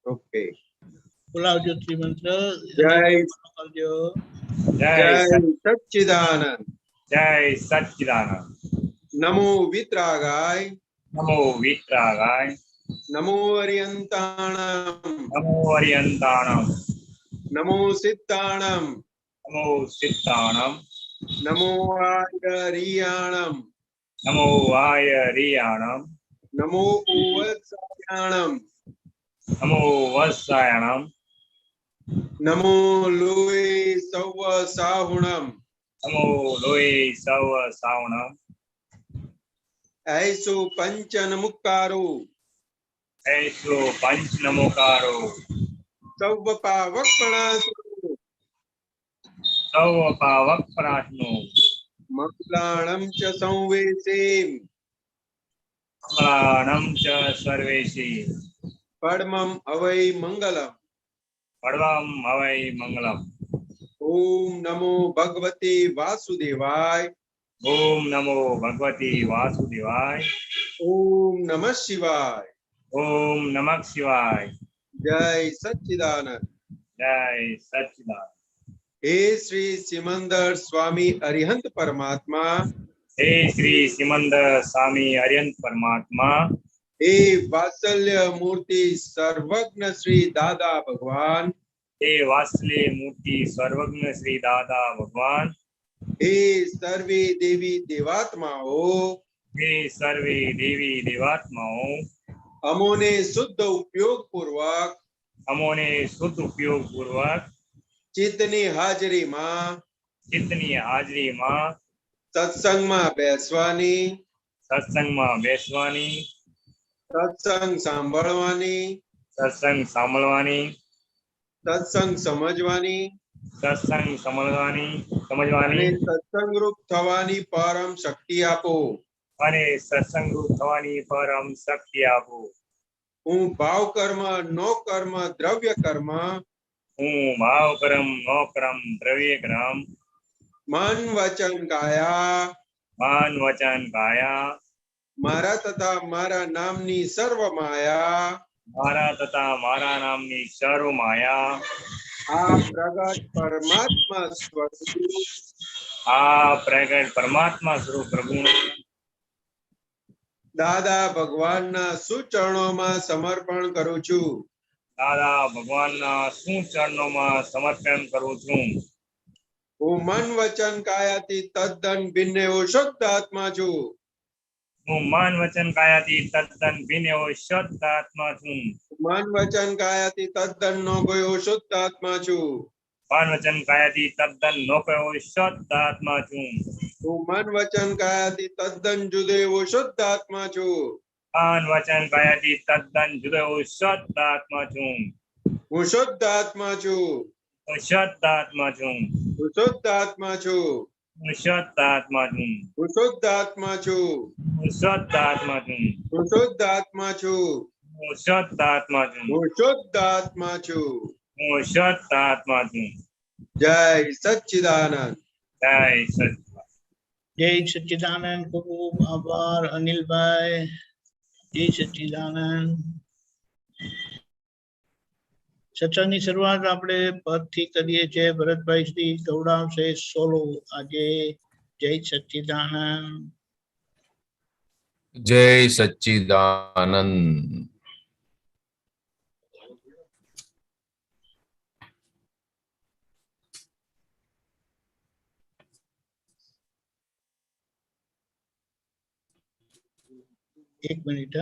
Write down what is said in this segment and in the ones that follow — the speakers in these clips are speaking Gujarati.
ओके બોલાવજો ત્રિમંત્ર જય કરજો. જય સચ્ચિદાનંદ જય સચ્ચિદાનંદ. નમો વિતરાગાય નમો વિતરાગાય નમો અરિયંતાણમ નમો અરિયંતાણમ નમો સિદ્ધાણમ નમો સિદ્ધાણમ નમો આયરિયાણમ નમો વાયરિયાણમ નમો ઉવત્સાયાણમ નમો વત્સાયણમ નમો લોય સૌ સાહુણમ નમો લોય સૌ સાવણમ ऐसो पंचन मुक्कारो ऐસો પંચ નમોકારો સૌ પાવકણાસુ સૌ પાવક પ્રાસનો મંગલાણમ ચ સંવેસે મંગળાણમ ચ સર્વેશી પડમમ અવૈ મંગલમ પડવમ હવૈ મંગલમ. ઓમ નમો ભગવતે વાસુદેવાય ઓમ નમો ભગવતી વાસુદેવાય. ઓમ નમઃ શિવાય ઓમ નમઃ શિવાય. જય સચ્ચિદાનંદ જય સચ્ચિદાનંદ. હે શ્રી સિમંદર સ્વામી અરિહંત પરમાત્મા હે શ્રી સિમંદર સ્વામી અર્યંત પરમાત્મા. હે વાત્સલ્ય મૂર્તિ સર્વજ્ઞ શ્રી દાદા ભગવાન હે વાત્સલ્ય મૂર્તિ સર્વજ્ઞ શ્રી દાદા ભગવાન. હે સર્વે દેવી દેવાત્માઓ હે સર્વે દેવી દેવાત્માઓ અમોને શુદ્ધ ઉપયોગ પૂર્વક અમોને શુદ્ધ ઉપયોગ પૂર્વક ચિત્તની હાજરીમાં ચિત્તની હાજરીમાં સત્સંગમાં બેસવાની સત્સંગમાં બેસવાની સત્સંગ સાંભળવાની સત્સંગ સાંભળવાની સત્સંગ સમજવાની સત્સંગ સમજવાની અને સત્સંગ રૂપ થવાની પરમ શક્તિ આપો. અને સત્સંગ રૂપ થવાની પરમ શક્તિ આપો. હું ભાવ કર્મ નો કર્મ દ્રવ્ય કર્મ હું ભાવ કર્મ નો કર્મ દ્રવ્ય કર્મ મન વચન કાયા માન વચન કાયા મારા તથા મારા નામની સર્વ માયા મારા તથા મારા નામની સર્વ માયા આ પ્રગટ પરમાત્મા સ્વરૂપ આ પ્રગટ પરમાત્મા સ્વરૂપ પ્રભુ દાદા ભગવાનના સુચરણોમાં સમર્પણ કરું છું. દાદા ભગવાનના શું ચરણોમાં સમર્પણ કરું છું. હું મન વચન કાયાથી તદ્દન ભિન્ન એવો શુદ્ધ આત્મા છું. હું મન વચન કાયાથી તદ્દન ભિન્ન એવો શુદ્ધ આત્મા છું. મન વચન કાયાથી તદ્દન નો ગયો શુદ્ધ આત્મા છું. મન વચન કાયાથી તદ્દન નો કયો શુદ્ધ આત્મા છું. હું મન વચન કાયાથી તદ્દન જુદો એવો શુદ્ધ આત્મા છું. મન વચન કાયાથી તદ્દન જુદો એવો શુદ્ધ આત્મા છું. હું શુદ્ધ આત્મા છું. હું શુદ્ધ આત્મા છું. હું શુદ્ધ આત્મા છું. હું શુદ્ધ આત્મા છું. હું શુદ્ધ આત્મા છું. હું શુદ્ધ આત્મા છું. હું શુદ્ધ આત્મા છું. હું શુદ્ધ આત્મા છું. હું શુદ્ધ આત્મા છું. હું શુદ્ધ આત્મા છું. જય સચ્ચિદાનંદ જય સચ્ચિદાનંદ. જય સચ્ચિદાનંદ. ખૂબ આભાર અનિલભાઈ. જય સચ્ચિદાનંદ. સત્સંગની શરૂઆત આપણે પદથી કરીએ છીએ. ભરતભાઈ શ્રી ગૌડાવશે સોલો આજે. જય સચ્ચિદાનંદ. જય સચ્ચિદાનંદ. એક મિનિટ.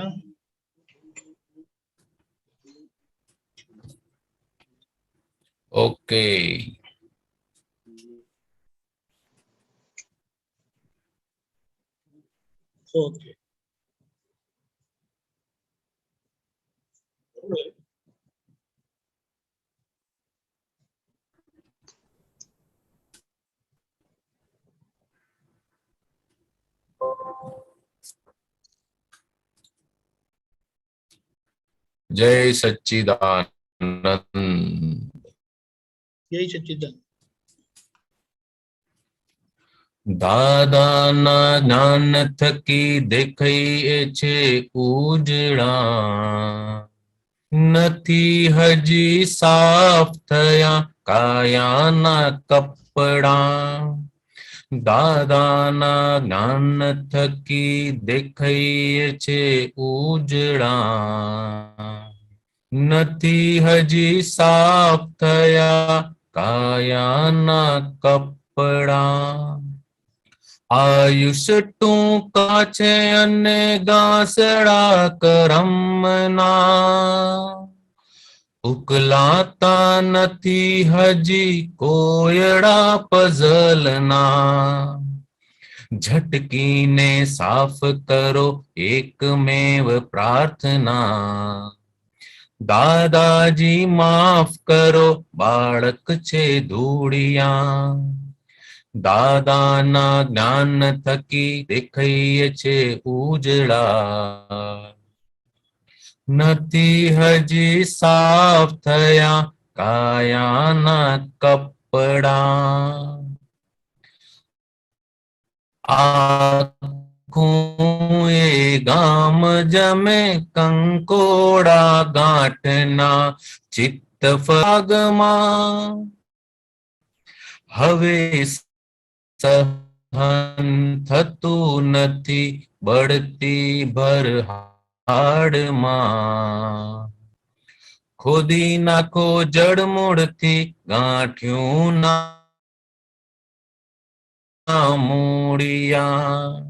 ઓકે. ઓકે. જય સચ્ચિદાનંદ. જય સચ્ચિદાનંદ. દાદાના જ્ઞાન થકી દેખાય છે ઉજળા, નથી હજી સાફ થયા કાયાના કપડા દાદાના જ્ઞાન થકી દેખાય છે ઉજળા નથી હજી સાફ થયા કાયાના કપડા આયુષ ટૂંકા છે અને ગાસડા કરમના ઉકલાતા નથી હજી કોયડા પઝલના ઝટકીને સાફ કરો એકમેવ પ્રાર્થના દાદાજી માફ કરો બાળક છે ધૂળિયા દાદાના જ્ઞાન થકી દેખાય છે ઉજળા નથી હજી સાફ થયા કાયાના કપડા આખું એ ગામ જમે કંકોડા ગાંઠના ચિત્ત ફાગમાં હવે સહન થતું નથી બળતી ભરહાડમાં ખોદી નાખો જડમૂળથી ગાંઠ્યું ના મૂળિયા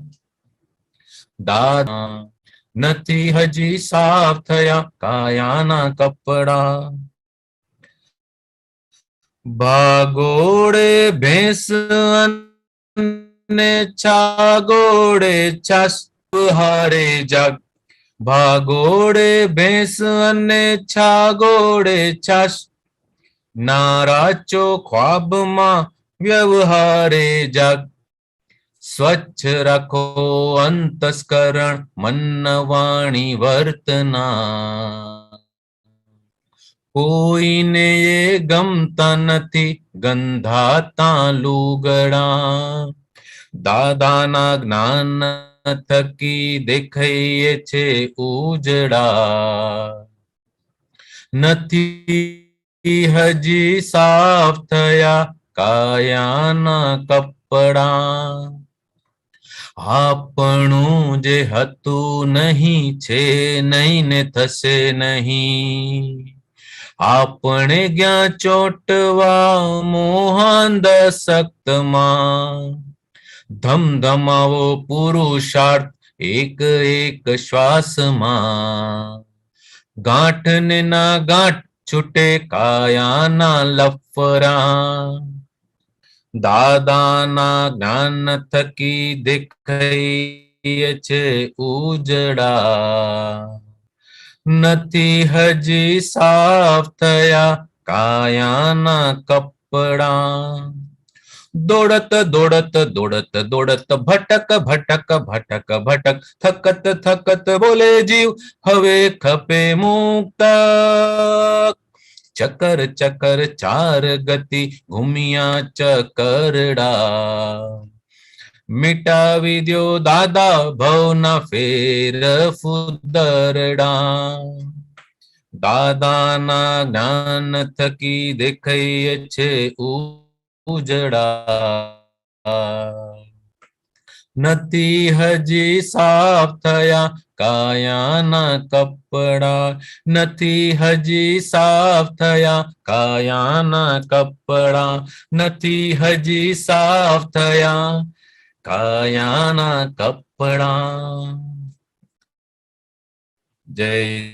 દાદા નથી હજી સાફ થયા કાયાના કપડા ભાગોળે ભેંસ અને છાગોળે છાસ હારે જાગ ભાગોળે ભેંસ અને છાગોળે છાસ નારાચો ખ્વાબમાં વ્યવહારે જાગ સ્વચ્છ રાખો અંતસ્કરણ મન વાણી વર્તના કોઈને એ ગમતા નથી ગંધાતા લુગડા દાદાના જ્ઞાન થકી દેખાય છે ઉજળા નથી હજી સાફ થયા કાયાના કપડા આપણું જે હતું નહીં છે નહીં ને થશે નહીં આપણે ગયા ચોટવા મોહાંધશક્તમાં ધમધમાવો પુરુષાર્થ એક એક શ્વાસમાં ગાંઠ ને ના ગાંઠ છૂટે કાયાના લફરા દાદાના જ્ઞાન થકી દેખાય છે ઉજળા નથી હજી સાફ થયા કાયાના કપડા દોડત દોડત દોડત દોડત ભટક ભટક ભટક ભટક થકત થકત બોલે જીવ હવે ખપે મુક્ત ચકર ચકર ચાર ગતિ ઘૂમ્યા ચકરડા મિટાવી દ્યો દાદા ભવના ફેર ફુદરડા દાદાના જ્ઞાન થકી દેખાય છે ઉજળા નથી હજી સાફ થયા કાયાના કપડા નથી હજી સાફ થયા કાયાના કપડા નથી હજી સાફ થયા કાયાના કપડા જય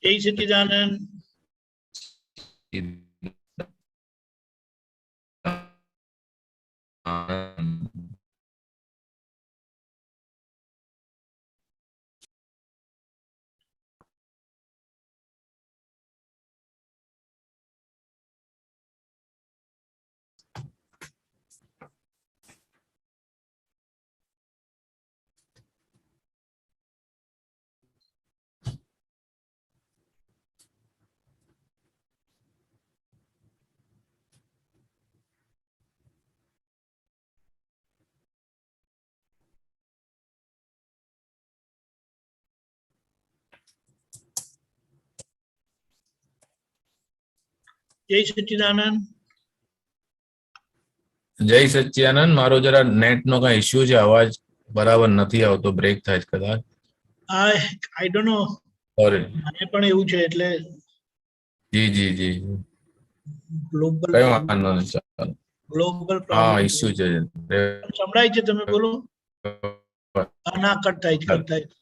જય સચ્ચિદાનંદ. જય સચ્ચિદાનંદ. જય સચ્ચિદાનંદ. મારો જરા નેટ નો કઈ ઇશ્યુ છે, અવાજ બરાબર નથી આવતો, બ્રેક થાય છે કદાચ. I don't know, sorry. મને પણ એવું છે. એટલે જી જી જી, ગ્લોબલ કઈ વાંધો નહીં, ચાલો. ગ્લોબલ હા, પ્રોબ્લેમ ઇશ્યુ છે. સંભળાય છે? તમે બોલો. ના, કટ થાય છે, કટ થાય છે.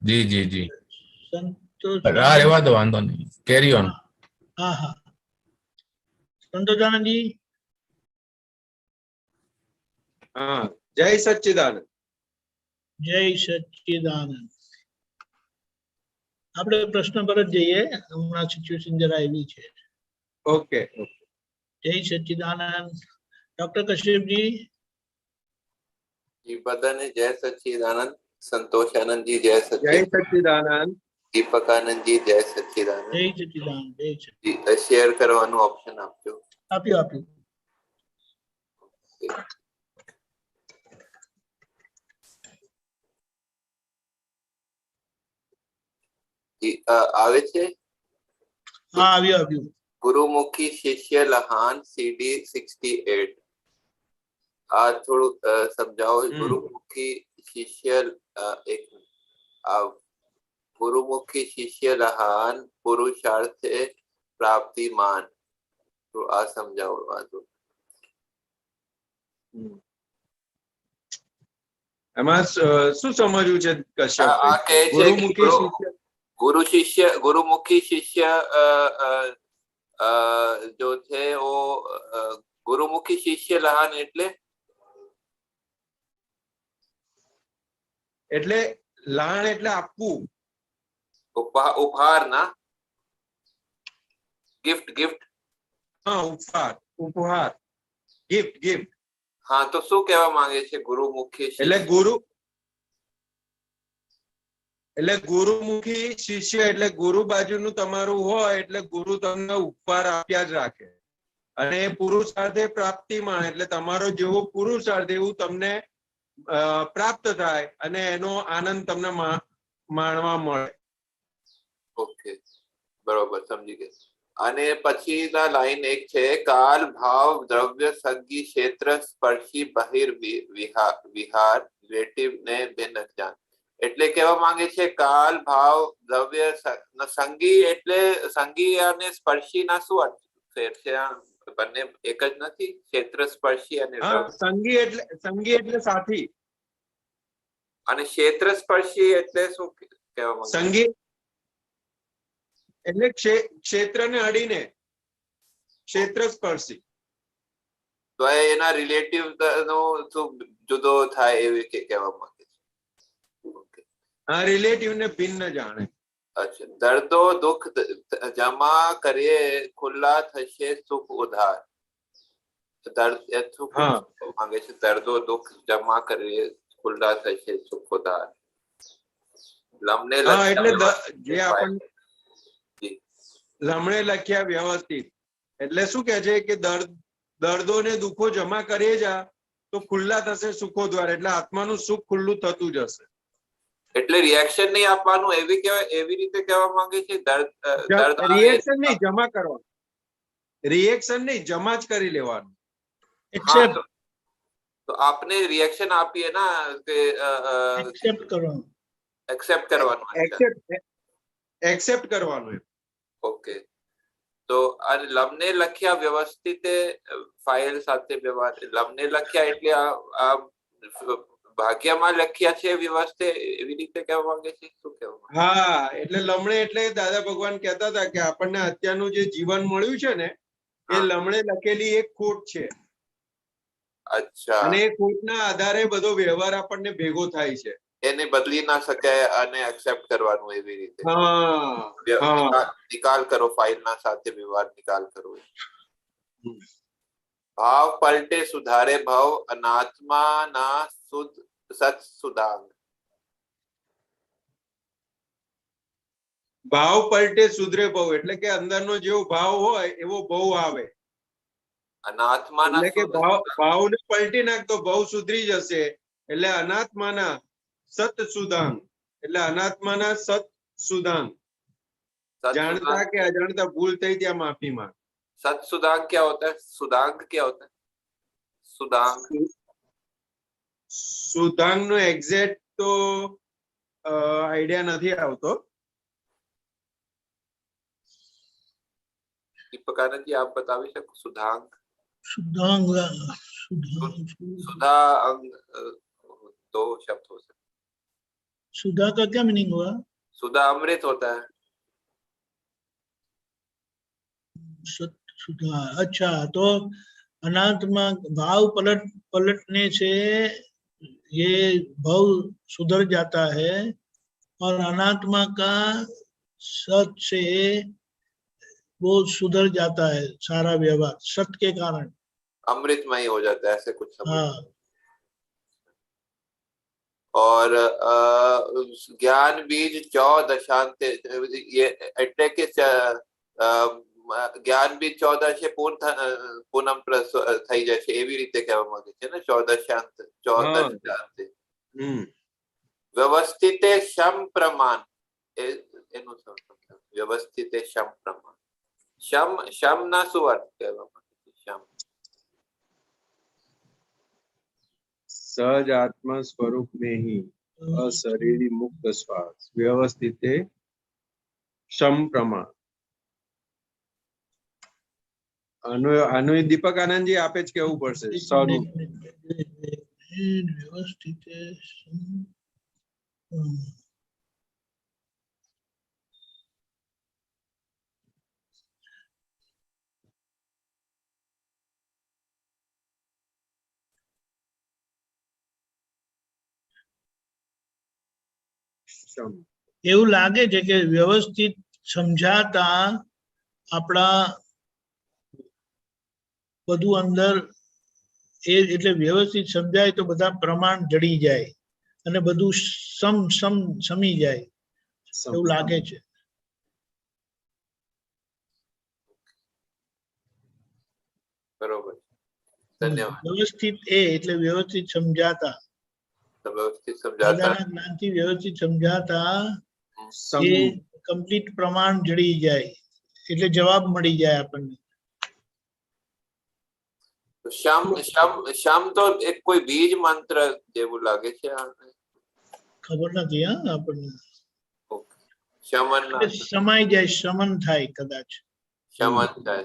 જી જી જી, સંતોષ. હા, રેવા દો, વાંધો નહીં, કેરી ઓન. હા હા, સંતોષાનંદજી. હા, જય સચ્ચિદાનંદ. જય સચ્ચિદાનંદ. આપણે પ્રશ્ન પર જ જઈએ, હમણાં સિચ્યુએશન જરા એવી છે. ઓકે. જય સચ્ચિદાનંદ. ડોક્ટર કશ્યપજી. जी बदन जय सच्चिदानंद, संतोषानंद जी जय જય सच्चिदानंद, સચ્ચિદાનંદ. दीपकानंद जी जय सच्चिदानंद. જય સચ્ચિદાનંદ. જય સચ્ચિદાનંદ. जी शेयर करवानो ऑप्शन आपजो. આપ્યું આપ્યું. जी आवे छे. હા, આવ્યું આવ્યું. गुरुमुखी शिष्य लहान CD 68. आ थोड़ू समझाओ. गुरुमुखी शिष्य एक गुरुमुखी शिष्य लहान पुरुषार्थ प्राप्तिमान. तो आ समझाओ वातो. એમાં શું સમજવું છે કશ્યપ? આ કહે છે કે ગુરુમુખી શિષ્ય. गुरुमुखी शिष्य जो थे वो गुरुमुखी शिष्य लहान એટલે લાણ એટલે આપવું. उपहार ना, गिफ्ट गिफ्ट. હા, ઉપહાર, ગિફ્ટ. हाँ, तो શું કહેવા માંગે છે ગુરુमुखी એટલે ગુરુમુખી શિષ્ય એટલે ગુરુ બાજુનું તમારું હોય એટલે ગુરુ તમને ઉપહાર આપ્યા જ રાખે. અને પુરુષાર્થે પ્રાપ્તિમાં એટલે તમારો જેવો પુરુષાર્થ એવું તમને પ્રાપ્ત થાય અને એનો આનંદ તમને માણવા મળે. ઓકે, બરોબર, સમજી ગયા. અને પછીના લાઈન એક છે, કાલ ભાવ દ્રવ્ય સંગી ક્ષેત્ર સ્પર્શી બહિર વિહાર રિલેટિવ ને ભિન્ન જ્ઞાન. એટલે કહેવા માંગે છે કાલ ભાવ દ્રવ્ય સંગી એટલે સંગી અને સ્પર્શી ના શું અર્થ છે? બંને એક જ નથી? ક્ષેત્ર સ્પર્શી અને સંગી એટલે સાથી. અને ક્ષેત્ર સ્પર્શી એટલે શું કહેવા માંગે? સંગી એટલે ક્ષેત્રને અડીને ક્ષેત્ર સ્પર્શી. તો એના રિલેટિવ નો શું જુદો થાય એવી કહેવા માંગે છે? આ રિલેટિવ ને ભિન્ન જાણે. અચ્છા. દર્દો દુઃખ જમા કરીએ ખુલ્લા થશે સુખ ઉધાર. માંગે છે દર્દો દુઃખ જમા કરીએ ખુલ્લા થશે સુખ ઉધાર. લમને એટલે જે આપણને લમણે લખ્યા વ્યવસ્થિત એટલે શું કે છે કે દર્દો ને દુઃખો જમા કરીએ જા તો ખુલ્લા થશે સુખો દ્વાર. એટલે આત્માનું સુખ ખુલ્લું થતું જશે. એટલે રિએક્શન નહીં આપવાનું એવી રીતે કહેવા માંગે છે. રિએક્શન નહીં, જમા કરવાનું. રિએક્શન નહીં, જમા જ કરી લેવાનું. તો આપને રિએક્શન આપીએ ના કે એક્સેપ્ટ કરવાનું. ઓકે. તો આ લમને લખ્યા વ્યવસ્થિત ફાઇલ સાથે વ્યવહાર. લમને લખ્યા એટલે આ ભાગ્યમાં લખ્યા છે વ્યવસ્થિત એવી રીતે કહેવા માંગે છે? શું કહેવા? હા, એટલે લમણે એટલે દાદા ભગવાન કહેતા હતા કે આપણને અત્યારનું જે જીવન મળ્યું છે ને એ લમણે લખેલી એક ખોટ છે. અચ્છા. અને એ ખોટના આધારે બધો વ્યવહાર આપણને ભેગો થાય છે. એને બદલી ના શકાય અને એક્સેપ્ટ કરવાનું એવી રીતે. નિકાલ કરો, ફાઇલ ના સાથે વ્યવહાર નિકાલ કરો. ભાવ પલટે સુધારે ભાવ અનાત્મા ના શુદ્ધ સત સુદાંગ. ભાવ પલટે સુધરે ભાવ એટલે કે અંદરનો જેવો ભાવ હોય એવો ભાવ આવે. અનાત્માના એટલે કે ભાવને પલટી નાખતો ભાવ સુધરી જશે. એટલે અનાત્માના સત સુદાંગ એટલે અનાત્માના સત સુદાંગ. જાણતા કે અજાણતા ભૂલ થઈ ત્યાં માફી માંગ. सत्सुदांग क्या होता है? सुदांग क्या होता है? सुदांग સુદાંગ નો એક્ઝેક્ટ તો આઈડિયા નથી આવતો. दीपकानंद जी आप बता भी सकते? सुधांग शुद्धांग सुधा अंग दो शब्द हो सकते. सुधा का क्या मीनिंग हुआ? सुधा अमृत होता है. सुधा. अच्छा, तो अनात्मा भाव पलटने से ये भाव सुधर जाता है और अनात्मा का सत से वो सुधर जाता है सारा व्यवहार सत के कारण अमृतमय हो जाता है, ऐसे कुछ समझ. हाँ. और ज्ञान बीज 14 दशांत ये એટલે કે જ્ઞાન બીજ 14 છે પૂનમ થઈ જાય છે એવી રીતે કહેવા માંગે છે ને. 14 શાંત 14 શાંત વ્યવસ્થિતે શમ પ્રમાણ એનું વ્યવસ્થિતે શમ પ્રમાણ. શમ ના શું અર્થ કહેવા માંગે છે? શમ સહજ આત્મા સ્વરૂપ में ही અશરીરી મુક્ત શ્વાસ વ્યવસ્થિત સમ પ્રમાણ. આનું દીપક આનંદજી આપે જ કેવું પડશે. સનું व्यवस्थित એવું લાગે છે કે વ્યવસ્થિત સમજાતા આપણા બધું અંદર એટલે વ્યવસ્થિત સમજાય તો બધા પ્રમાણ જડી જાય અને બધું સમી જાય એવું લાગે છે. બરોબર, ધન્યવાદ. વ્યવસ્થિત એટલે વ્યવસ્થિત સમજાતા વ્યવસ્થિત સમજાતા દાદાના જ્ઞાનથી વ્યવસ્થિત સમજાતા એ કમ્પ્લીટ પ્રમાણ જડી જાય એટલે જવાબ મળી જાય આપણને. શમ શમ શમ તો એક કોઈ બીજ મંત્ર જેવું લાગે છે. ખબર નથી હા આપણને. શમન સમાઈ જાય શમન થાય કદાચ. શમન થાય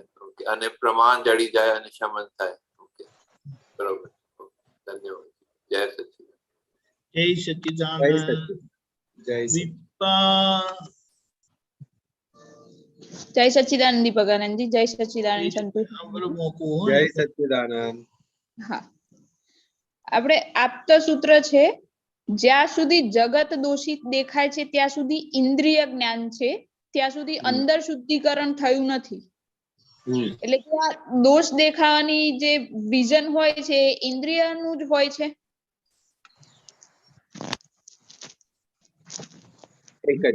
અને પ્રમાણ જડી જાય અને શમન થાય. ઓકે બરોબર, ધન્યવાદ. જય સચ્ચિદાનંદ. જય સચ્ચિદાનંદ. જય સચ્ચિદાનંદ દીપકાનંદજી. જય સચ્ચિદાનંદ સંતુ. જય સચ્ચિદાનંદ. હા, આપણે આપતા સૂત્ર છે જ્યાં સુધી જગત દોષિત દેખાય છે ત્યાં સુધી ઇન્દ્રિય જ્ઞાન છે, ત્યાં સુધી અંદર શુદ્ધિકરણ થયું નથી. એટલે કે આ દોષ દેખાવાની જે વિઝન હોય છે એ ઇન્દ્રિયનું જ હોય છે. એક જ.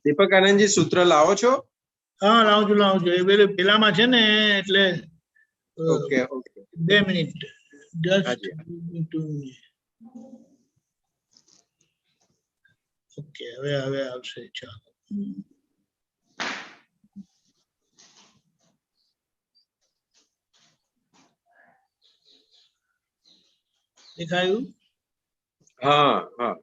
દીપક આનંદજી સૂત્ર લાવો છો? હા લાવજો એ પેલામાં છે ને એટલે okay okay 2 minute just. Okay હવે આવશે. ચાલો દેખાયું? હા હા.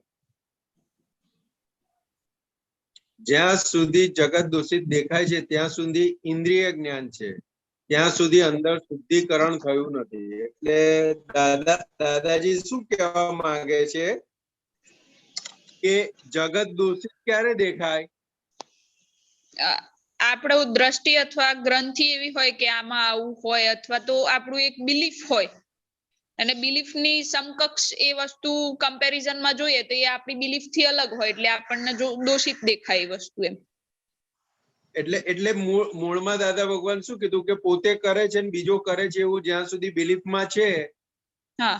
જ્યાં સુધી જગત દૂષિત દેખાય છે ત્યાં સુધી ઇન્દ્રિય જ્ઞાન છે, ત્યાં સુધી અંદર શુદ્ધિકરણ થયું નથી. એટલે દાદાજી શું કહેવા માંગે છે કે જગત દૂષિત ક્યારે દેખાય? આપણું દ્રષ્ટિ અથવા ગ્રંથિ એવી હોય કે આમાં આવું હોય, અથવા તો આપણું એક બિલીફ હોય અને બિલીફ ની સમકક્ષ એ વસ્તુ કમ્પેરિઝન માં જોઈએ તો એ આપણી બિલીફ થી અલગ હોય એટલે આપણને દોષિત દેખાય એ વસ્તુ. એમ એટલે મૂળમાં દાદા ભગવાન શું કીધું કે પોતે કરે છે ને બીજો કરે છે એવું જ્યાં સુધી બિલીફમાં છે હા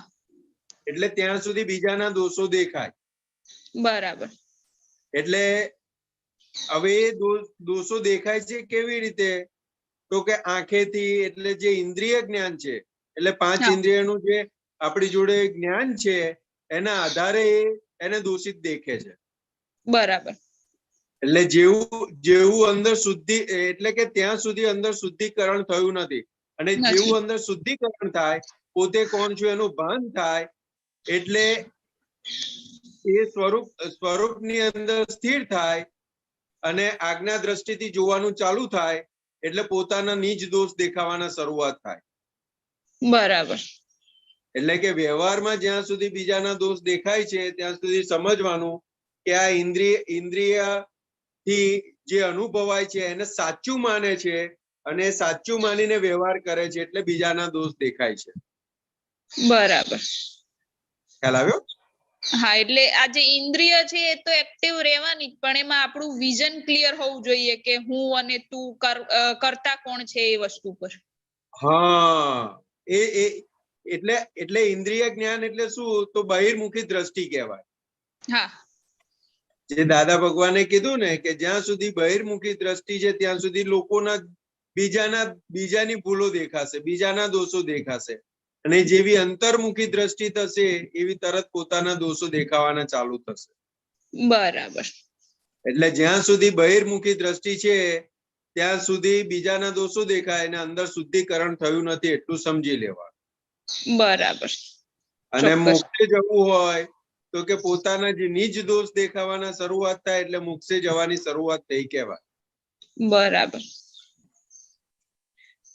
એટલે ત્યાં સુધી બીજાના દોષો દેખાય. બરાબર. એટલે હવે એ દોષો દેખાય છે કેવી રીતે? તો કે આંખેથી, એટલે જે ઇન્દ્રિય જ્ઞાન છે એટલે 5 ઇન્દ્રિયનું જે આપણી જોડે જ્ઞાન છે એના આધારે એને દોષિત દેખે છે. બરાબર. એટલે જેવું અંદર શુદ્ધિ એટલે કે ત્યાં સુધી અંદર શુદ્ધિકરણ થયું નથી, અને જેવું અંદર શુદ્ધિકરણ થાય, પોતે કોણ છું એનું ભાન થાય, એટલે એ સ્વરૂપની અંદર સ્થિર થાય અને આજ્ઞા દ્રષ્ટિથી જોવાનું ચાલુ થાય, એટલે પોતાના નિજ દોષ દેખાવાના શરૂઆત થાય. બરાબર. એટલે કે વ્યવહારમાં જ્યાં સુધી બીજાના દોષ દેખાય છે ત્યાં સુધી સમજવાનું કે આ ઇન્દ્રિય થી જે અનુભવાય છે એને સાચું માને છે, અને સાચું માનીને વ્યવહાર કરે છે, એટલે બીજાના દોષ દેખાય છે. બરાબર. ખ્યાલ આવ્યો? હા, એટલે આ જે ઇન્દ્રિય છે એ તો એક્ટિવ રહેવાની જ, પણ એમાં આપણું વિઝન ક્લિયર હોવું જોઈએ કે હું અને તું કરતા કોણ છે એ વસ્તુ પર. હા, એટલે ઇન્દ્રિય જ્ઞાન એટલે શું? તો બહિર્મુખી દ્રષ્ટિ કહેવાય. હા, જે દાદા ભગવાને કીધું ને કે જ્યાં સુધી બહિર્મુખી દ્રષ્ટિ છે ત્યાં સુધી લોકોના બીજાની ભૂલો દેખાશે, બીજાના દોષો દેખાશે, અને જેવી અંતર્મુખી દ્રષ્ટિ થશે એવી તરત પોતાના દોષો દેખાવાના ચાલુ થશે. બરાબર. એટલે જ્યાં સુધી બહિર્મુખી દ્રષ્ટિ છે ત્યાં સુધી બીજાના દોષો દેખાય અને અંદર શુદ્ધિકરણ થયું નથી એટલું સમજી લેવાનું. બરાબર. અને મોક્ષે જવું હોય તો કે પોતાના જે નિજ દોષ દેખાવાના શરૂઆત થાય એટલે મોક્ષે જવાની શરૂઆત થઈ કહેવાય. બરાબર.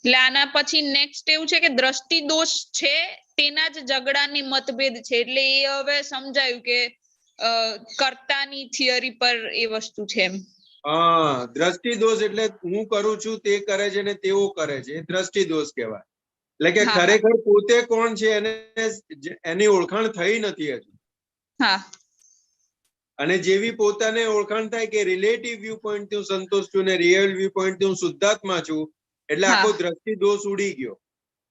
એટલે આના પછી નેક્સ્ટ એવું છે કે દ્રષ્ટિ દોષ છે તેના જ ઝઘડાની મતભેદ છે, એટલે એ હવે સમજાયું કે કર્તાની થિયરી પર એ વસ્તુ છે એમ. હા, દ્રષ્ટિ દોષ એટલે હું કરું છું તે કરે છે ને તેઓ કરે છે, એ દ્રષ્ટિ દોષ કહેવાય. એટલે કે ખરેખર પોતે કોણ છે એની ઓળખાણ થઈ નથી હજુ. હા. અને જેવી પોતાને ઓળખાણ થાય કે રિલેટિવ વ્યૂ પોઈન્ટ થી હું સંતોષ છું ને રિયલ વ્યૂ પોઈન્ટ થી હું શુદ્ધાત્મા છું, એટલે આખો દ્રષ્ટિ દોષ ઉડી ગયો.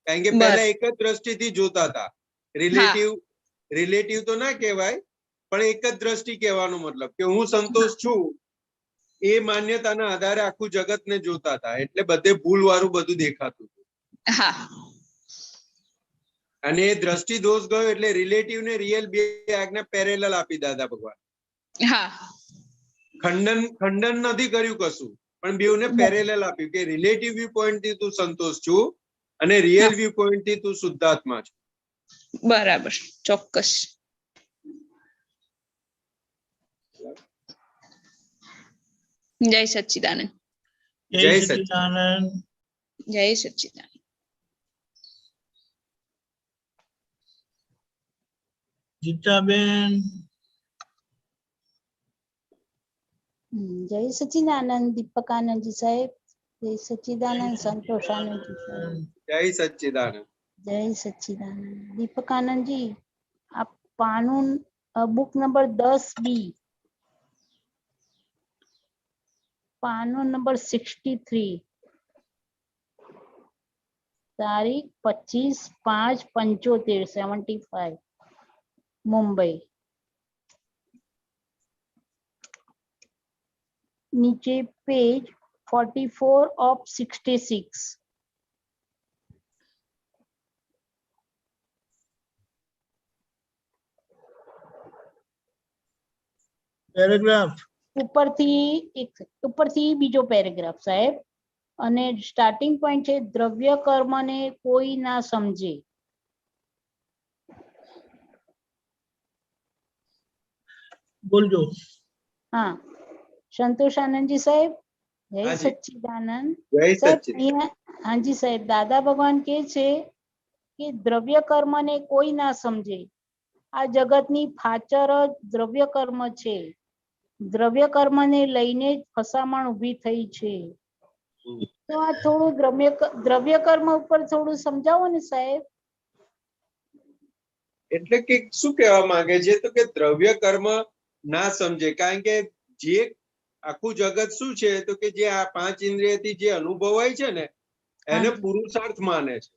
કારણ કે પહેલા એક જ દ્રષ્ટિથી જોતા હતા. રિલેટિવ તો ના કહેવાય, પણ એક જ દ્રષ્ટિ કહેવાનો મતલબ કે હું સંતોષ છું એ માન્યતાના આધારે આખું જગતને જોતા હતા, એટલે બધે ભૂલ વાળું બધું દેખાતું હતું. અને એ દ્રષ્ટિ દોષ ગયો એટલે રિલેટિવ ને રિયલ બે આજ્ઞા પેરેલલ આપી દાદા ભગવાન. ખંડન નથી કર્યું કશું, પણ બેઉને પેરેલલ આપ્યું કે રિલેટિવ વ્યૂ પોઈન્ટ થી તું સંતોષ છું અને રિયલ વ્યૂ પોઈન્ટ થી તું શુદ્ધાત્મા છું. બરાબર, ચોક્કસ. જય સચ્ચિદાનંદ. જય સચ્ચિદાનંદ. જય સચ્ચિદાનંદ. ગીતાબેન. જય સચ્ચિદાનંદ દીપકાનંદજી સાહેબ. જય સચ્ચિદાનંદ સંતોષાનંદજી સાહેબ. જય સચ્ચિદાનંદ. જય સચ્ચિદાનંદ દીપકાનંદજી. આ પાનું બુક નંબર 10B, પાનો નંબર 63, તારીખ 25/5/75, મુંબઈ. નીચે પેજ 44 of 66. પેરેગ્રાફ ઉપરથી બીજો પેરેગ્રાફ સાહેબ, અને સ્ટાર્ટિંગ પોઈન્ટ છે દ્રવ્ય કર્મને કોઈ ના સમજે. બોલજો. હા, સંતોષાનંદજી સાહેબ. જય સચ્ચિદાનંદ સાહેબ. હાજી સાહેબ, દાદા ભગવાન કે છે કે દ્રવ્ય કર્મને કોઈ ના સમજે. આ જગતની ફાચર જ દ્રવ્ય કર્મ છે. દ્રવ્ય કર્મને લઈને જ ફસામણ ઉભી થઈ છે. તો આ થોડું દ્રવ્ય કર્મ ઉપર થોડું સમજાવો ને સાહેબ. એટલે કે શું કહેવા માંગે છે? તો કે દ્રવ્ય કર્મ ના સમજે, કારણ કે જે આખું જગત શું છે તો કે જે આ 5 ઇન્દ્રિયથી જે અનુભવાય છે ને એને પુરુષાર્થ માને છે.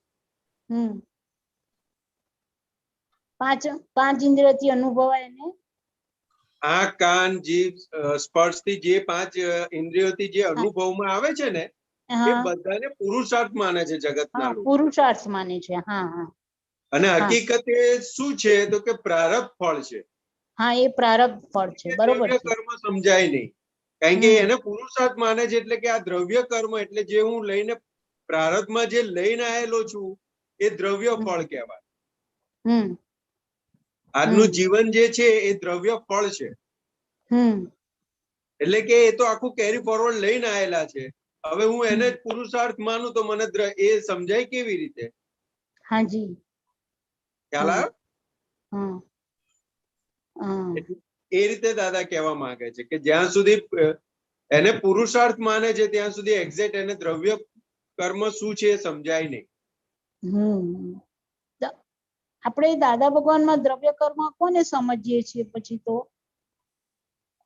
પાંચ ઇન્દ્રિયથી અનુભવાય ને આંખ, કાન, જીભ, સ્પર્શ થી જે 5 ઇન્દ્રિયોથી જે અનુભવમાં આવે છે ને એ બધાને પુરુષાર્થ માને છે જગતના લોકો. પુરુષાર્થ માને છે. હા હા. અને હા. હકીકતે શું છે તો કે પ્રારબ્ધ ફળ છે. હા, એ પ્રારબ્ધ ફળ છે, એ બરોબર દ્રવ્ય છે. કર્મ સમજાય નહીં, કારણ કે હમ. એને પુરુષાર્થ માને છે. એટલે કે આ દ્રવ્ય કર્મ એટલે જે હું લઈને પ્રારબ્ધમાં જે લઈને આવેલો છું એ દ્રવ્ય હમ. ફળ કહેવાય. હમ. આજનું હમ. જીવન જે છે એ દ્રવ્ય ફળ છે. હમ. એટલે કે એ તો આખું કેરી ફોરવર્ડ લઈને આવેલા છે. હવે હું એને જ પુરુષાર્થ માનું તો મને એ સમજાય કેવી રીતે? હાજી. ખ્યાલ હા. આવ્યો? હા. હા. એટલે એ રીતે દાદા કહેવા માંગે છે કે જ્યાં સુધી એને પુરુષાર્થ માને છે ત્યાં સુધી એક્ઝેક્ટ એને દ્રવ્ય કર્મ શું છે એ સમજાય નહીં. હમ. આપણે દાદા ભગવાનમાં દ્રવ્ય કર્મ કોને સમજીએ છીએ પછી તો?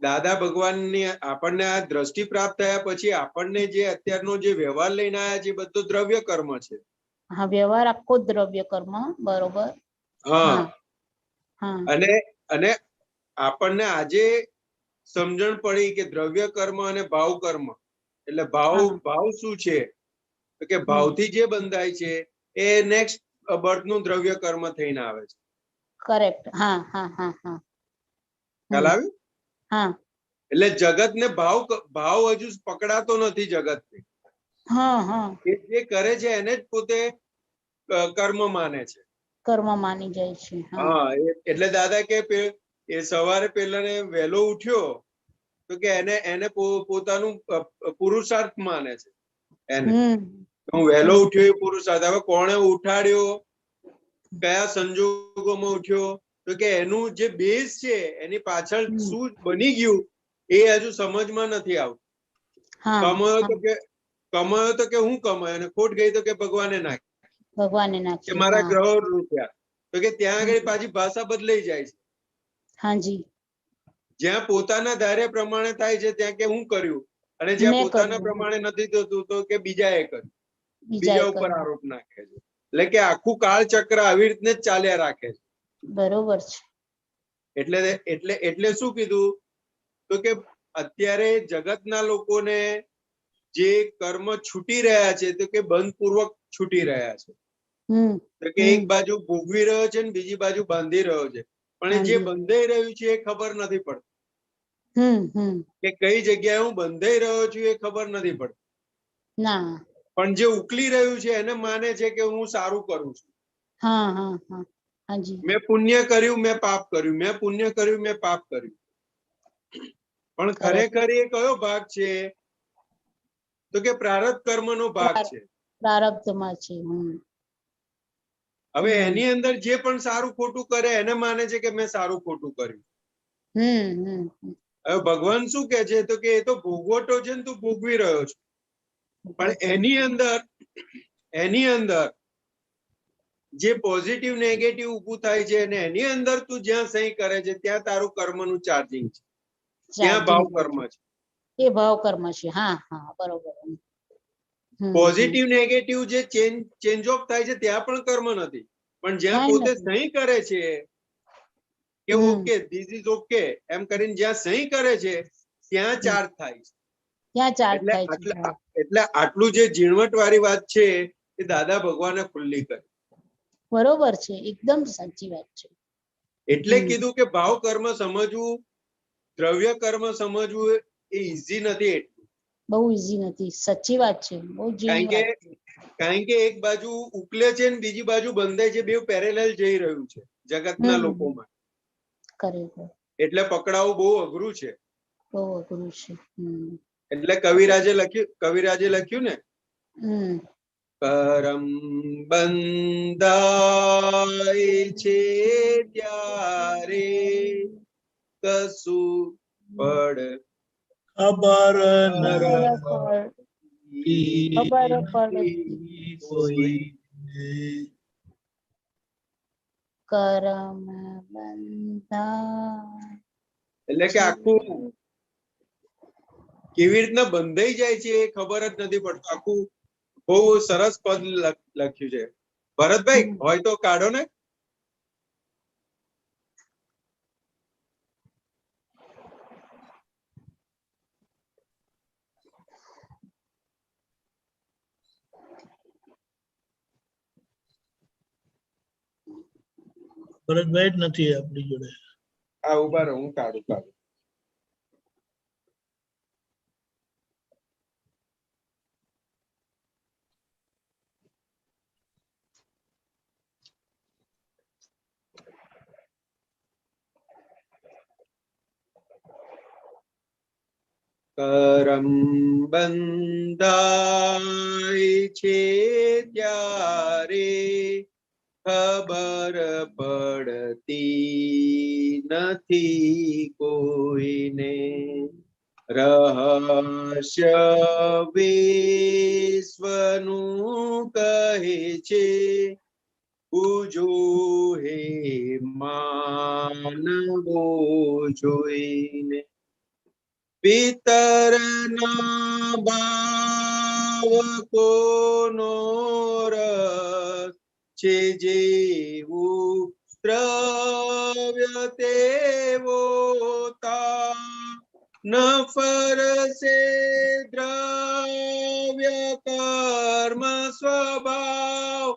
દાદા ભગવાનની આપણને આ દ્રષ્ટિ પ્રાપ્ત થયા પછી આપણને જે અત્યારનો જે વ્યવહાર લઈને આવ્યા છે એ બધું દ્રવ્ય કર્મ છે. હા, વ્યવહાર આખો દ્રવ્ય કર્મ, બરોબર. હા. હા. અને અને આપણને આજે સમજણ પડી કે દ્રવ્ય કર્મ અને ભાવ કર્મ એટલે ભાવ શું છે તો કે ભાવથી જે બંધાય છે એ નેક્સ્ટ બર્થ નું દ્રવ્ય કર્મ થઈને આવે છે. કરેક્ટ. હા, હા, હા, હા. ખ્યાલ આવ્યું? હા. એટલે જગત ને ભાવ હજુ પકડાતો નથી. જગત હા. હા. જે કરે છે એને જ પોતે કર્મ માને છે. કર્મ માની જાય છે. હા, એટલે દાદા કે એ સવારે પેલાને વહેલો ઉઠ્યો તો કે એને પોતાનું પુરુષાર્થ માને છે. એને હું વહેલો ઉઠ્યો એ પુરુષાર્થ. હવે કોણે ઉઠાડ્યો, કયા સંજોગોમાં ઉઠ્યો, તો કે એનું જે બેઝ છે એની પાછળ શું બની ગયું એ હજુ સમજમાં નથી આવતું. કમાયો તો કે હું કમાયો, અને ખોટ ગઈ તો કે ભગવાને નાખી, ભગવાને કે નાખી. મારા ગ્રહો રૂપ્યા. તો કે ત્યાં આગળ પાછી ભાષા બદલાઈ જાય છે. હાજી. જ્યાં પોતાના ધાર્યા પ્રમાણે થાય છે ત્યાં કે હું કર્યું, અને જ્યાં મેં પોતાના કર્યું, પ્રમાણે નથી થતું તો કે બીજાએ કર્યું, બીજાએ બીજા ઉપર કર્યું. આરોપ નાખે છે. એટલે કે આખું કાળ ચક્ર આવી રીતને જ ચાલ્યા રાખે છે. બરોબર છે. એટલે એટલે એટલે શું કીધું તો કે અત્યારે જગતના લોકોને જે કર્મ છૂટી રહ્યા છે તો કે બંધપૂર્વક છૂટી રહ્યા છે. તો કે એક બાજુ ભોગવી રહ્યો છે ને બીજી બાજુ બાંધી રહ્યો છે, પણ જે બંધાઈ રહ્યું છે એ ખબર નથી પડતી. કે કઈ જગ્યાએ હું બંધાઈ રહ્યો છું એ ખબર નથી પડતી. ના. પણ જે ઉકલી રહ્યું છે એને માને છે કે હું સારું કરું છું. હા. હા. હા. હાજી. મેં પુણ્ય કર્યું, મેં પાપ કર્યું, મેં પુણ્ય કર્યું, મેં પાપ કર્યું. પણ ખરેખર એ કયો ભાગ છે તો કે પ્રારબ્ધ કર્મનો ભાગ છે. પ્રારબ્ધમાં છે. હવે એની અંદર જે પણ સારું ખોટું કરે એને માને છે કે મેં સારું ખોટું કર્યું. હવે ભગવાન શું કે છે તો કે એ તો ભોગવટો છે ને તું ભોગવી રહ્યો છે, પણ એની અંદર જે પોઝિટિવ નેગેટિવ ઊભું થાય છે અને એની અંદર તું જ્યાં સહી કરે છે ત્યાં તારું કર્મનું ચાર્જિંગ છે, ત્યાં ભાવ કર્મ છે. એ ભાવ કર્મ છે. હા. હા, બરોબર. પોઝિટિવ નેગેટિવ જે ચેન્જ ઓફ થાય છે ત્યાં પણ કર્મ નથી, પણ જ્યાં પોતે સહી કરે છે કે ઓકે ધીસ ઇઝ ઓકે એમ કરીને જ્યાં સહી કરે છે ત્યાં ચાર્જ થાય છે. ત્યાં ચાર્જ થાય છે. એટલે આટલું જે ઝીણવટ વાળી વાત છે એ દાદા ભગવાને ખુલ્લી કરી. બરોબર છે, એકદમ સાચી વાત છે. એટલે કીધું કે ભાવ કર્મ સમજવું, દ્રવ્ય કર્મ સમજવું એ ઈઝી નથી. બહુ ઈઝી નથી, સાચી વાત છે. બહુ ઝીણી વાત છે. કારણ કે એક બાજુ ઉકલે છે ને બીજી બાજુ બંધાય છે, બેવ પેરેલલ જઈ રહ્યું છે જગતના લોકોમાં. એટલે પકડાવું બહુ અઘરું છે. બહુ અઘરું છે. એટલે કવિરાજે લખ્યું ને, કરમ બંધાય છે ત્યારે કશું પડ ખબર કરમ બંધા, એટલે કે આખું કેવી રીતના બંધાઈ જાય છે એ ખબર જ નથી પડતું. આખું બહુ સરસ પદ લખ્યું છે. ભરતભાઈ હોય તો કાઢો ને. ભરતભાઈ જ નથી આપણી જોડે. આ ઉભા રહો, હું કાઢું. કરમ બંધાય છે ત્યારે ખબર પડતી નથી કોઈને, રહસ્ય વિશ્વનું કહે છે પૂજો હે માનવો જોઈને. પિતરના બાળકોનો રસ છે જેવું દ્રવ્ય તેવો ન ફરસે દ્રવ્ય કર્મ સ્વભાવ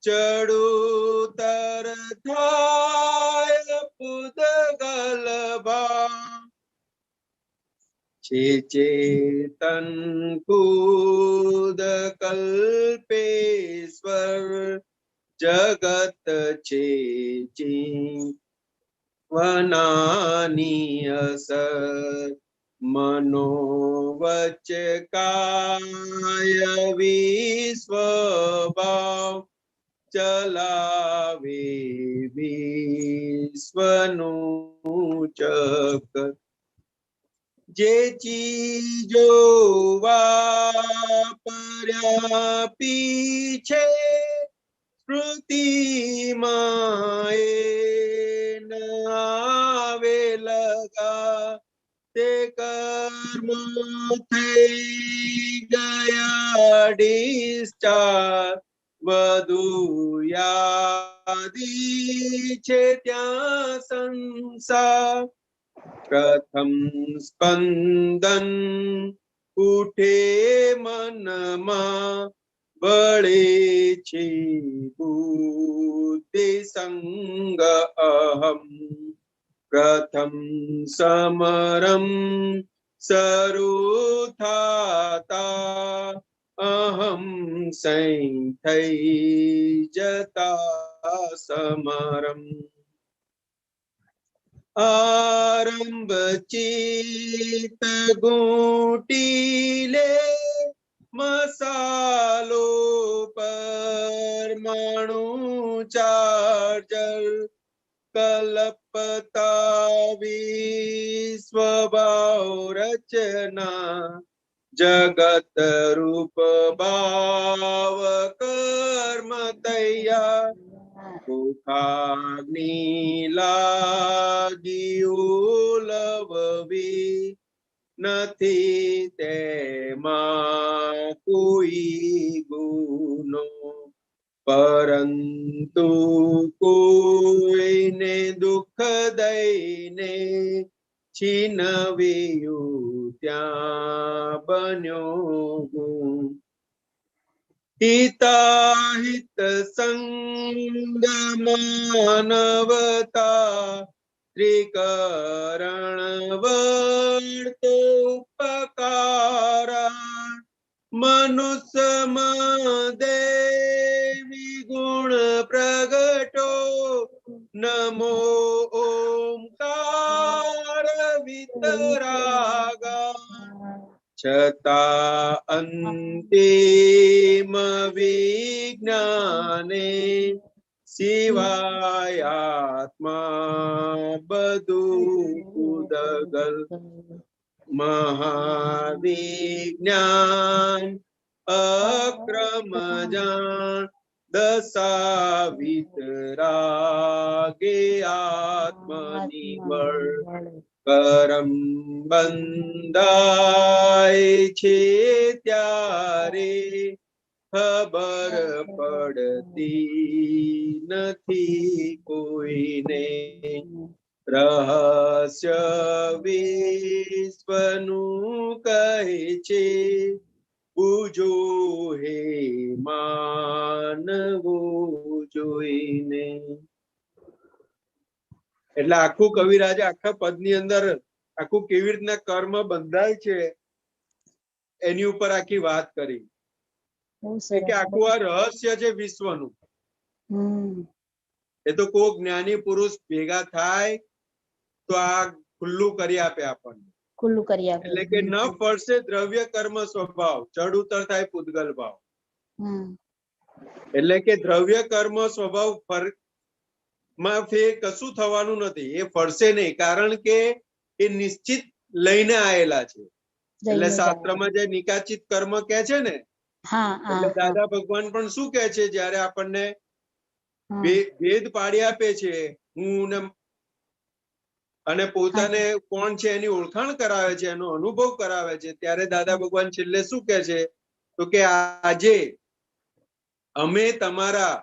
ચડુતર થાય પુદગલ ભાવ. છે ચેતન કુદ કલ્પેશ્વર જગત છે જીવનાની અસર મનોવચ કાય વિશ્વ ભાવ ચલાવે વિશ્વનું ચક્ર. જે ચીજો વાપર્યા પીછે સ્મૃતિમાં એ ન આવે લગા, તે કર્મો થઈ ગયા ડિસ્ચાર્જ વધુ યાદી છે ત્યાં સંસાર. પ્રથમ સ્પંદન ઉઠે મનમાં બળે છે બુદ્ધિ સંગ અહમ. પ્રથમ સમરમ શરૂ થાતા અહમ સૈ થઈ જતા સમરમ. આરંભ ચિત્ત ગૂંટી લે મસાલો પરમાણુ ચાર્જર કલ્પતા વિશ્વ ભાવ રચના જગત રૂપ ભાવ કર્મ તૈયાર. મુખાગ્નિ લાગી ઉલવવી નથી તેમાં કોઈ ગુનો, પરંતુ કોઈને દુઃખ દઈને છીનવ્યું ત્યાં બન્યો ગુણ. હિતાહિત સંગ માનવતા ત્રિકરણ વર્તો ઉપકારા. મનુષ્યમાં દેવી ગુણ પ્રગટો નમો ઓમકાર વિતરાગા. છતાં અંતિમ વિજ્ઞાને સિવાય આત્મા બધું ઉદગલ. મહાવિજ્ઞાન અક્રમ જાણ દશા વિતરાગે આત્મની બળ. કરમ બંધાય છે ત્યારે ખબર પડતી નથી કોઈને, રહસ્ય વિશ્વનું કહે છે પૂજો હે માનવો જોઈને. એટલે આખું કવિરાજે આખા પદની અંદર આખું કેવી રીતના કર્મ બંધાય છે એની ઉપર આખી વાત કરી બહુ કે સરસ. આખું આ રહસ્ય છે વિશ્વનું. હમ એ તો કોઈ જ્ઞાની પુરુષ ભેગા થાય તો આ ખુલ્લું કરી આપે આપણને. ખુલ્લું કરી આપે. એટલે કે ન ફરશે દ્રવ્ય કર્મ સ્વભાવ, ચડ ઉતર થાય પૂતગલ ભાવ. હમ એટલે કે દ્રવ્ય કર્મ સ્વભાવ માં ફેર કશું થવાનું નથી, એ ફરશે નહીં, કારણ કે એ નિશ્ચિત લઈને આયેલા છે. એટલે જઈને શાસ્ત્રમાં જે નિકાચિત કર્મ કે છે ને, હા એટલે હા દાદા ભગવાન પણ શું કે છે, જયારે આપણને હા ભેદ પાડી આપે છે, હું ને અને પોતાને કોણ છે એની ઓળખાણ કરાવે છે, એનો અનુભવ કરાવે છે, ત્યારે દાદા ભગવાન છેલ્લે શું કે છે, તો કે આજે અમે તમારા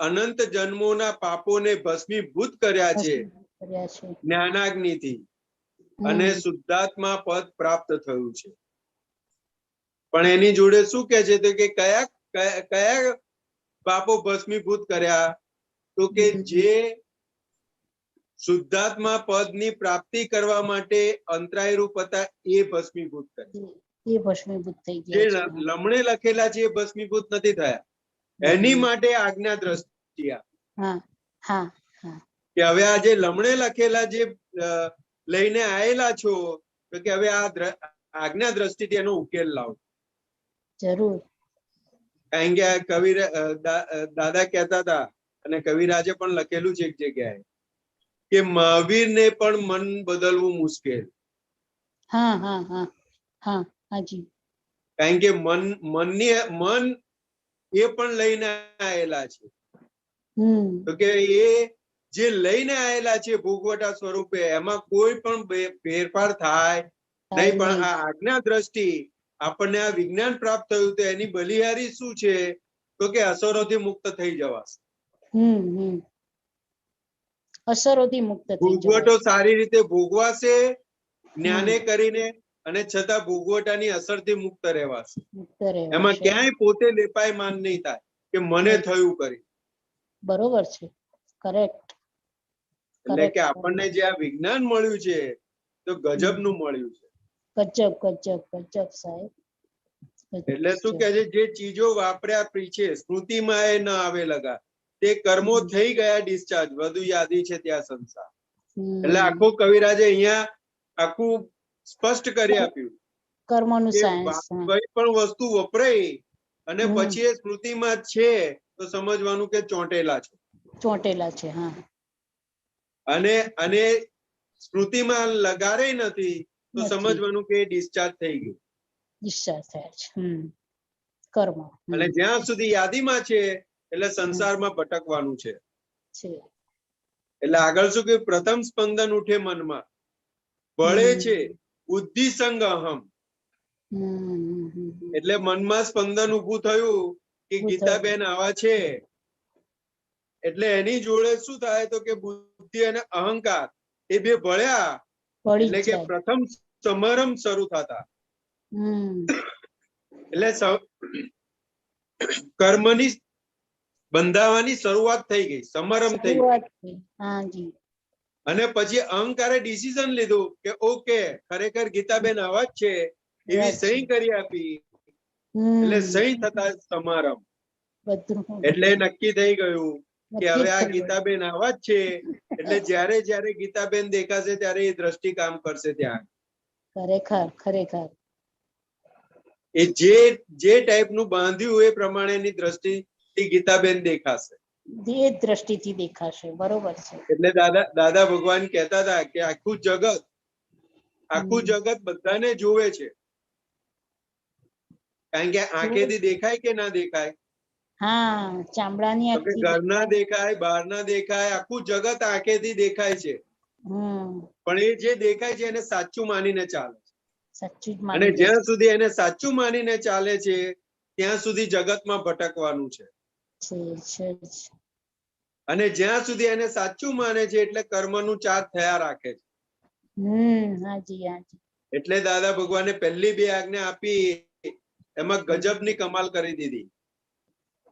અનંત જન્મોના પાપોને ભસ્મીભૂત કર્યા છે કર્યા છે. જ્ઞાનાગ્નિથી, અને શુદ્ધાત્મા પદ પ્રાપ્ત થયું છે. પણ એની જોડે શું કે છે, તો કે કયા પાપો ભસ્મીભૂત કર્યા, તો કે જે શુદ્ધાત્મા પદની પ્રાપ્તિ કરવા માટે અંતરાય રૂપ હતા એ ભસ્મીભૂત કર્યા. એ ભસ્મીભૂત થઈ જે ગયા છે. લમણે લખેલા છે એ ભસ્મીભૂત નથી થયા, એની માટે આજ્ઞા દ્રષ્ટિ હા હા હા કે હવે આ જે લમણે લખેલા જે લઈને આયેલા છો, તો કે હવે આ આજ્ઞા દ્રષ્ટિથી એનો ઉકેલ લાવો. જરૂર. કારણ કે આ કવિ દાદા કહેતા હતા, અને કવિરાજે પણ લખેલું છે એક જગ્યાએ, કે મહાવીરને પણ મન બદલવું મુશ્કેલ. હા હા હા હા હાજી. કારણ કે મન એ પણ લઈને આયેલા છે. તો કે એ જે લઈને આયેલા છે ભોગવટા સ્વરૂપે, એમાં કોઈ પણ ફેરફાર થાય નહીં. પણ આ આજ્ઞા દ્રષ્ટિ આપણને આ વિજ્ઞાન પ્રાપ્ત થયું, તો એની બલિહારી શું છે, તો કે અસરોથી મુક્ત થઈ જવાશે. અસરોથી મુક્ત થઈ ભોગવટો સારી રીતે ભોગવાશે જ્ઞાને કરીને, અને છતાં ભોગવટાની અસરથી મુક્ત રહેવાશે. એમાં ક્યાંય પોતે લેપાયમાન નહીં થાય કે મને થયું કરી. બરોબર છે. કરેક્ટ. એટલે કે આપણને જે આ વિજ્ઞાન મળ્યું છે, તો ગજબનું મળ્યું છે. ગજબ ગજબ ગજબ સાહેબ. એટલે શું કે છે, જે ચીજો વાપર્યા પીછે સ્મૃતિમાં એ ન આવે લગા, તે કર્મો થઈ ગયા ડિસ્ચાર્જ, વધુ યાદી છે ત્યાં સંસાર. એટલે આખું કવિરાજે અહીંયા આખું સ્પષ્ટ કરી આપ્યું, કર્મનું કે સાયન્સ. કઈ પણ વસ્તુ વપરાય અને પછી એ સ્મૃતિમાં છે, તો સમજવાનું કે ચોંટેલા છે. ચોંટેલા છે. હા. અને સ્મૃતિમાં લગારે નથી, તો સમજવાનું કે ડિસ્ચાર્જ થઈ ગયું. ડિસ્ચાર્જ થયા છે કર્મ. અને જ્યાં સુધી યાદીમાં છે, એટલે સંસારમાં ભટકવાનું છે. એટલે આગળ શું કે પ્રથમ સ્પંદન ઉઠે મનમાં, બળે છે બુદ્ધિ સંગ અહમ. એટલે મનમાં સ્પંદન ઉભું થયું કે ગીતાબેન આવા છે, એટલે એની જોડે શું થાય, તો કે બુદ્ધિ અને અહંકાર એ બે ભળ્યા, એટલે કે પ્રથમ સમારંભ શરૂ થતા. એટલે કર્મની બંધાવાની શરૂઆત થઈ ગઈ, સમારંભ થઈ ગઈ. અને પછી અહંકારે ડિસિઝન લીધું કે ઓકે, ખરેખર ગીતાબેન આવા જ છે, એવી સહી કરી આપી. એટલે સહી થતા સમારંભ, એટલે નક્કી થઈ ગયું કે હવે આ ગીતાબેન આવા જ છે. એટલે જયારે જયારે ગીતાબેન દેખાશે, ત્યારે એ દ્રષ્ટિ કામ કરશે ત્યાં. ખરેખર ખરેખર. એ જે ટાઈપનું બાંધ્યું એ પ્રમાણેની દ્રષ્ટિથી ગીતાબેન દેખાશે. એ દ્રષ્ટિથી દેખાશે. બરોબર છે. એટલે દાદા ભગવાન કહેતા હતા કે આખું જગત બધાને જોવે છે. કારણ કે આંખેથી દેખાય કે ના દેખાય? હા, ચામડાની આંખથી ઘરના દેખાય, બહારના દેખાય, આખું જગત આંખેથી દેખાય છે. પણ એ જે દેખાય છે એને સાચું માનીને ચાલે છે. અને જ્યાં સુધી એને સાચું માનીને ચાલે છે, ત્યાં સુધી જગતમાં ભટકવાનું છે. અને જ્યાં સુધી એને સાચું માને છે, એટલે કર્મનું ચાર્જ થયા રાખે છે. એટલે દાદા ભગવાને પહેલી બે આજ્ઞા આપી, એમાં ગજબની કમાલ કરી દીધી.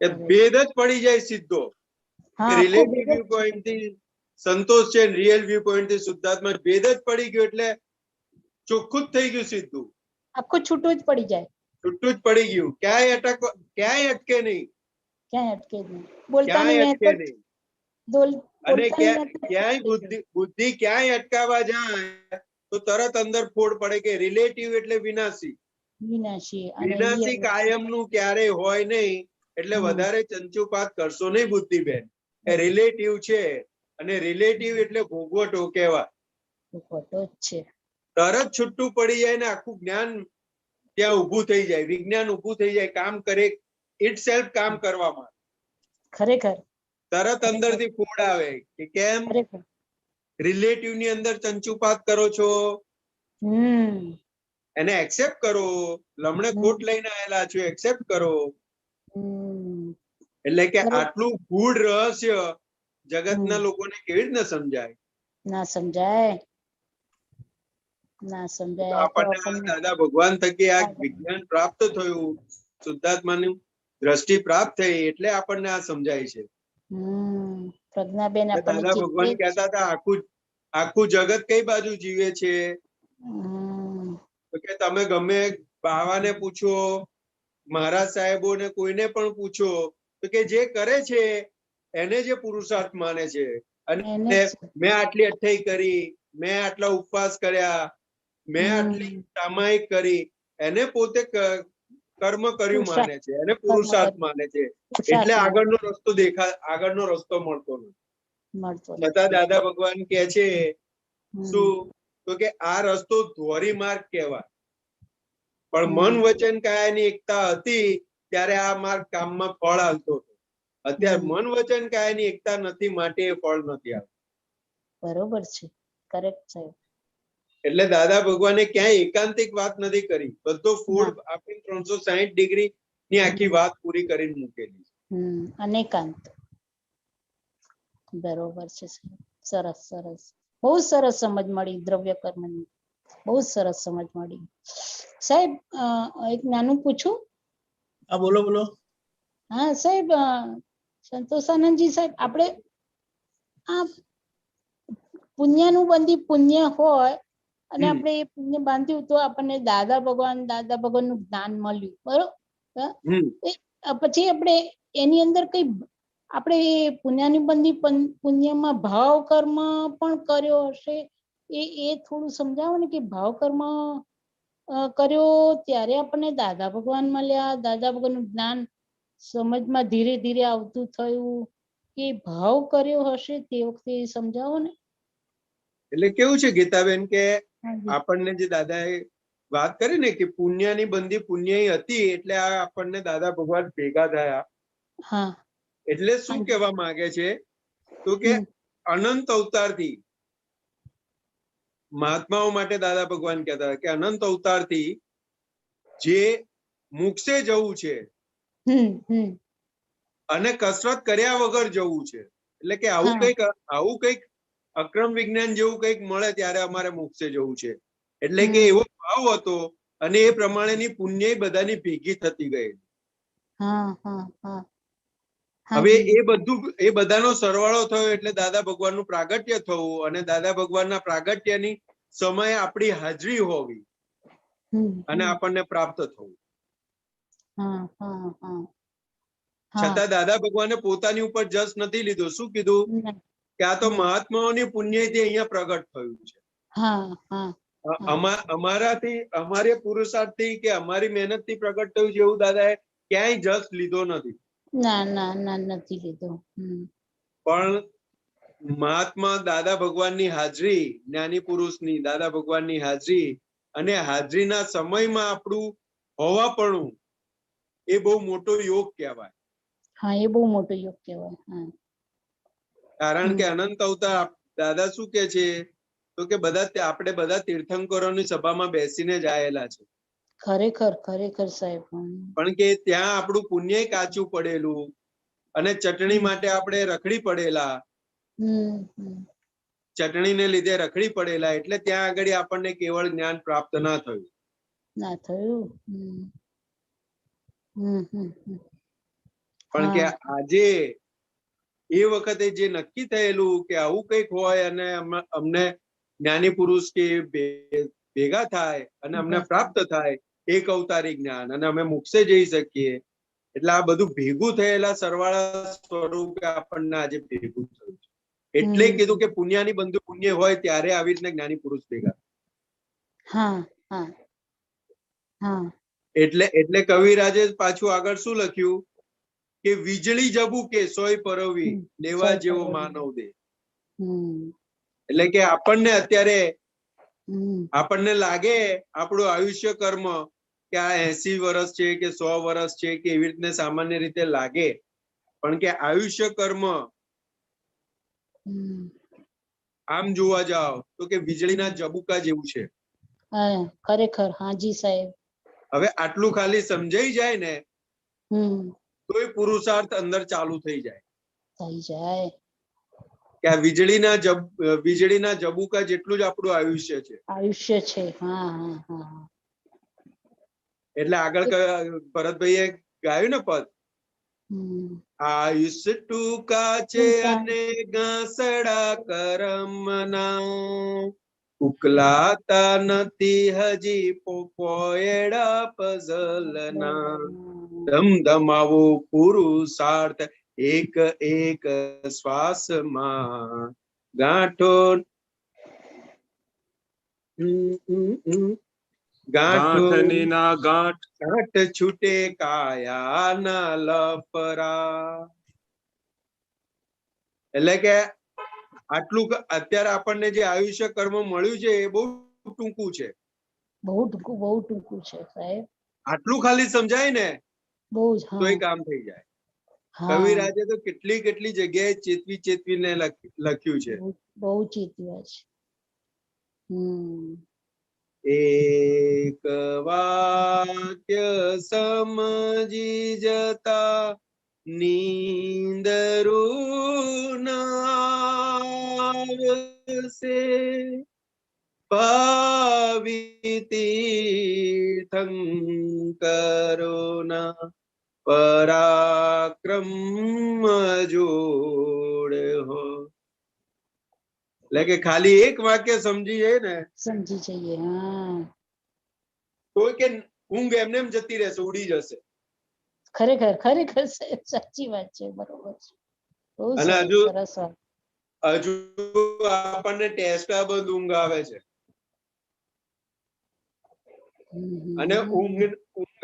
એ ભેદ જ પડી જાય સીધો. રિલેટિવ વ્યૂ પોઈન્ટ થી સંતોષ છે, રિયલ વ્યૂ પોઈન્ટ થી શુદ્ધાત્મા ભેદ જ પડી ગયો એટલે ચોખ્ખું જ થઈ ગયું, સીધું આખું છૂટું જ પડી જાય, છૂટું જ પડી ગયું, ક્યાંય અટકે નહીં, ક્યાંય અટકે જ નહીં, બોલતાની ક્યાંય અટકે મહેનત નહીં. બોલ- અને બોલતાની મહેનત ક્યાંય બુદ્ધિ ક્યાંય અટકાવવા જાય તો તરત અંદર ફોડ પડે કે રિલેટિવ એટલે વિનાશી, વિનાશી અને વિનાશી કાયમનું ક્યારેય હોય નહીં. એટલે હમ. વધારે ચંચુપાત કરશો નહીં બુદ્ધિબેન, એ રિલેટિવ છે અને રિલેટિવ એટલે ભોગવટો કહેવાય. ખોટો જ છે. તરત છૂટું પડી જાય ને આખું જ્ઞાન ત્યાં ઊભું થઈ જાય, વિજ્ઞાન ઊભું થઈ જાય, કામ કરે, ઇટ સેલ્ફ કામ કરવામાં ખરેખર તરત અંદરથી ફૂડ આવે કે કેમ ખરેખર રિલેટિવ ની અંદર ચંચુપાત કરો છો, એને એક્સેપ્ટ કરો, લમણે ખોટ લઈને આવેલા છો, એક્સેપ્ટ કરો. એટલે કે આટલું ગૂઢ રહસ્ય જગતના લોકોને કેવી રીતના સમજાય? ના સમજાય, ના સમજાય. આ તો આપણને આ આપણને દાદા ભગવાન થકી આ વિજ્ઞાન પ્રાપ્ત થયું, શુદ્ધાત્માની દ્રષ્ટિ પ્રાપ્ત થઈ એટલે આપણને આ સમજાય છે. પ્રજ્ઞાબેન આપણને દાદા ભગવાન કહેતા હતા આખું જગત કઈ બાજુ જીવે છે? તો કે તમે ગમે બાવાને પૂછો, મહારાજ સાહેબોને કોઈને પણ પૂછો તો કે જે કરે છે એને જે પુરુષાર્થ માને છે. અને મેં આટલી અઠ્ઠાઈ કરી, મેં આટલા ઉપવાસ કર્યા, મેં આટલી સામાયિક કરી, એને પોતે કર્મ કર્યું માને છે, એને પુરુષાર્થ માને છે. એટલે આગળનો રસ્તો મળતો નથી. છતાં દાદા ભગવાન કે છે શું? તો કે આ રસ્તો ધોરી માર્ગ કહેવાય, પણ મન વચન કાયાની એકતા હતી ત્યારે આ માર્ગ કામમાં ફળ આવતો હતો. અત્યારે મન વચન કાયાની એકતા નથી માટે એ ફળ નથી આવતું. બરોબર છે, કરેક્ટ છે. એટલે દાદા ભગવાને ક્યાંય એકાંતિક વાત નથી કરી, બધો ફૂડ આપણી 360 ડિગ્રી ની આખી વાત પૂરી કરીને મૂકેલી. અનેકાંત. બરોબર છે. સરસ સરસ, બહુ સરસ સમજ મળી દ્રવ્ય કર્મની, બહુ સરસ સમજ મળી. સાહેબ એક નાનું પૂછું? હા બોલો બોલો. હા સાહેબ, સંતોષાનંદજી સાહેબ, આપણે આ પુણ્યનું બંધી પુણ્ય હોય અને આપણે એ પુણ્ય બાંધ્યું તો આપણને દાદા ભગવાનનું જ્ઞાન મળ્યું, બરોબર? પછી આપણે એની અંદર કઈ આપણે પુણ્યની બંધી પુણ્યમાં ભાવ કર્મ પણ કર્યો હશે, એ થોડું સમજાવો ને કે ભાવ કર્મ કર્યો ત્યારે આપણને દાદા ભગવાન મળ્યા, દાદા ભગવાનનું જ્ઞાન સમજમાં ધીરે ધીરે આવતું થયું, કે ભાવ કર્યો હશે તે વખતે સમજાવો ને. એટલે કેવું છે ગીતાબેન કે આપણને જે દાદાએ વાત કરી ને કે પુણ્યની બંધી પુણ્ય હતી એટલે આ આપણને દાદા ભગવાન ભેગા થયા. એટલે શું કહેવા માંગે છે? તો કે અનંત અવતારથી મહાત્માઓ માટે દાદા ભગવાન કહેતા કે અનંત અવતારથી જે મોક્ષે જવું છે અને કસરત કર્યા વગર જવું છે, એટલે કે આવું કંઈક અક્રમ વિજ્ઞાન જેવું કંઈક મળે ત્યારે અમારે મોક્ષે જવું છે, એટલે કે એવો ભાવ હતો અને એ પ્રમાણેની પુણ્ય બધાની ભેગી થતી ગઈ. હવે એ બધાનો સરવાળો થયો એટલે દાદા ભગવાનનું પ્રાગટ્ય થવું અને દાદા ભગવાનના પ્રાગટ્યની સમયે આપણી હાજરી હોવી અને આપણને પ્રાપ્ત થવું. છતાં દાદા ભગવાને પોતાની ઉપર જસ નથી લીધો. શું કીધું? કે આ તો મહાત્માઓની પુણ્યથી અહીંયા પ્રગટ થયું છે. અમારાથી, અમારી પુરુષાર્થથી કે અમારી મહેનતથી પ્રગટ થયું છે એવું દાદાએ ક્યાંય જસ લીધો નથી. ના નથી લીધો. પણ મહાત્મા દાદા ભગવાનની હાજરી, જ્ઞાની પુરુષની દાદા ભગવાનની હાજરી અને હાજરીના સમયમાં આપણું હોવાપણું એ બહુ મોટો યોગ કહેવાય. હા, એ બહુ મોટો યોગ કહેવાય. કારણ કે અનંત અવતાર દાદા શું કે છે? તો કે આપણે બધા તીર્થંકરોની સભામાં બેસીને જ આયેલા છે. ખરેખર સાહેબ. પણ કે ત્યાં આપણું પુણ્ય કાચું પડેલું અને ચટણી માટે આપણે રખડી પડેલા, ચટણીને લીધે રખડી પડેલા, એટલે ત્યાં આગળ આપણને કેવળ જ્ઞાન પ્રાપ્ત ના થયું. પણ કે આજે એ વખતે જે નક્કી થયેલું કે આવું કંઈક હોય અને અમને જ્ઞાની પુરુષ કે ભેગા થાય અને અમને પ્રાપ્ત થાય એક અવતારી જ્ઞાન અને અમે મોક્ષે જઈ શકીએ, એટલે આ બધું ભેગું થયેલા સરવાળા સ્વરૂપે આપણને આજે ભેગું થયું છે. એટલે કીધું કે પુણ્યની બંધુ પુણ્ય હોય ત્યારે આવી રીતના જ્ઞાની પુરુષ ભેગા. એટલે કવિરાજે પાછું આગળ શું લખ્યું કે વીજળી જબુ કે સોય પરવી લેવા જેવો માનવ દે. એટલે કે આપણને અત્યારે આપણને લાગે આપણું આયુષ્ય કર્મ કે આ 80 વર્ષ છે કે 100 વર્ષ છે કે એવી રીતે સામાન્ય રીતે લાગે, પણ કે આયુષ્ય કર્મ આમ જોવા જાવ તો કે વીજળીના ઝબૂકા જેવું છે. ખરેખર હાજી સાહેબ. હવે આટલું ખાલી સમજાઈ જાય ને તોય પુરુષાર્થ અંદર ચાલુ થઈ જાય કે આ વીજળીના ઝબૂકા જેટલું જ આપણું આયુષ્ય છે. એટલે આગળ ભરતભાઈએ ગાયું ને પદ, આયુષ્ય ટૂંકા છે અને ઘાસડા કરમના, ઉકલાતા નથી હજી પોયડા પઝલના, ધમધમાવો પુરુષાર્થ એક એક શ્વાસમાં, ગાંઠો ગાંઠ છૂટે કાયાના લફરા. એટલે કે આટલું અત્યારે આપણને જે આયુષ્ય કર્મ મળ્યું છે એ બહુ ટૂંકું છે. બહુ ટૂંકું છે સાહેબ. આટલું ખાલી સમજાય ને તો એ કામ થઈ જાય. કવિરાજે તો કેટલી જગ્યાએ ચેતવીને લખ્યું છે. બહુ ચેતવ્યા છે. એક વાક્ય સમજી જતા નીંદરું નાવસે, પાવિતીર્થંકરોના પરાક્રમ જોડ હો. એટલે કે ખાલી એક વાક્ય સમજી જાય ને, સમજી જઈએ તો કે ઊંઘ એમને એમ જતી રહેશે, ઉડી જશે. ખરેખર સાચી વાત છે. બરોબર છે. અને હજુ આપણને ટેસ્ટા બંધ ઊંઘ આવે છે. અને ઊંઘ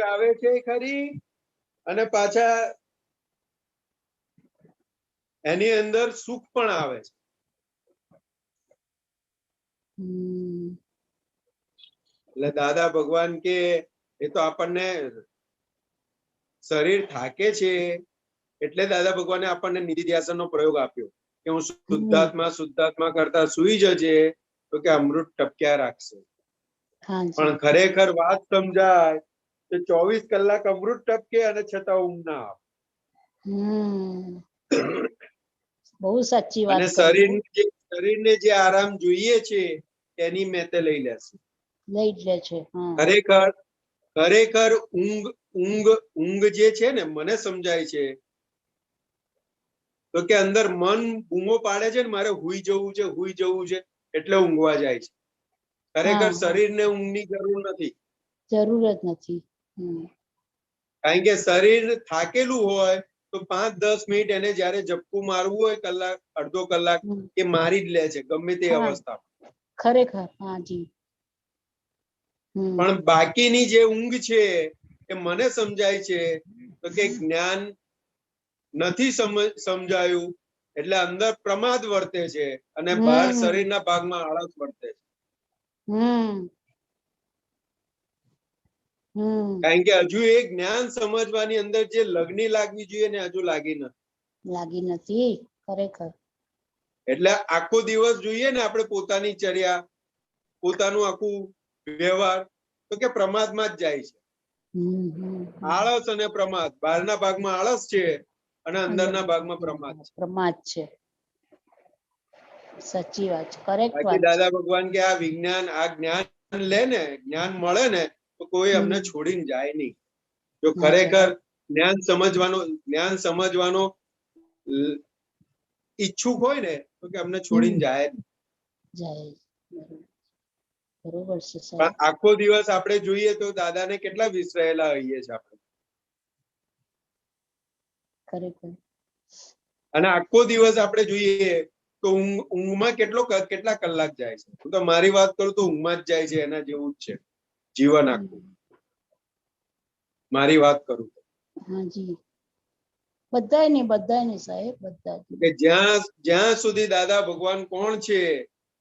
આવે છે ખરી, અને પાછા એની અંદર સુખ પણ આવે છે. એટલે દાદા ભગવાન કે એ તો આપણને શરીર થાકે છે એટલે દાદા ભગવાને આપણને નિધિધ્યાસન નો પ્રયોગ આપ્યો કે હું શુદ્ધાત્મા કરતા સુઈ જજે તો કે અમૃત ટપક્યા રાખશે. પણ ખરેખર વાત સમજાય તો 24 કલાક અમૃત ટપકે અને છતાં ઊંઘ ના આવે. બહુ સાચી વાત. અને શરીરને જે આરામ જોઈએ છે એની મેતે લઈ લે છે. ખરેખર ઊંઘ જે છે ને, મને સમજાય છે તો કે અંદર મન બૂમો પાડે છે ને મારે હુઈ જવું છે એટલે ઊંઘવા જાય છે. ખરેખર શરીરને ઊંઘની જરૂર નથી. કારણ કે શરીર થાકેલું હોય તો 5-10 મિનિટ એને જયારે ઝપકું મારવું હોય, કલાક અડધો કલાક, એ મારી જ લે છે ગમે તે અવસ્થામાં. ખરેખર હાજી. પણ બાકીની જે ઊંઘ છે એ મને સમજાય છે તો કે જ્ઞાન નથી સમજાયું એટલે અંદર પ્રમાદ વર્તે છે અને બહાર શરીરના ભાગમાં આળસ વર્તે છે. કારણ કે હજુ એ જ્ઞાન સમજવાની અંદર જે લગની લાગવી જોઈએ ને હજુ લાગી નથી. ખરેખર. એટલે આખો દિવસ જોઈએ ને આપણે પોતાની ચર્યા, પોતાનું આખું વ્યવહાર, તો કે પ્રમાદમાં જ જાય છે. આળસ અને પ્રમાદ, બહારના ભાગમાં આળસ છે અને અંદરના ભાગમાં પ્રમાદ છે. સાચી વાત છે. કરેક્ટ વાત. દાદા ભગવાન કે આ વિજ્ઞાન, આ જ્ઞાન લે ને, જ્ઞાન મળે ને તો કોઈ અમને છોડીને જાય નહીં. જો ખરેખર જ્ઞાન સમજવાનો ઈચ્છુક હોય ને તો કે અમને છોડીને જાય જ નહીં. જાય બરોબર છે પણ સાહેબ. આખો દિવસ આપણે જોઈએ તો દાદાને કેટલા વિસરાયેલા હોઈએ છે આપણે, ખરેખર અને આખો દિવસ આપણે જોઈએ તો ઊંઘમાં કેટલા કલાક જાય છે. હું તો મારી વાત કરું તો ઊંઘમાં જ જાય છે, એના જેવું જ છે જીવન આખું. મારી વાત કરું તો હાજી બધાય ને સાહેબ, બધા કે જ્યાં સુધી દાદા ભગવાન કોણ છે,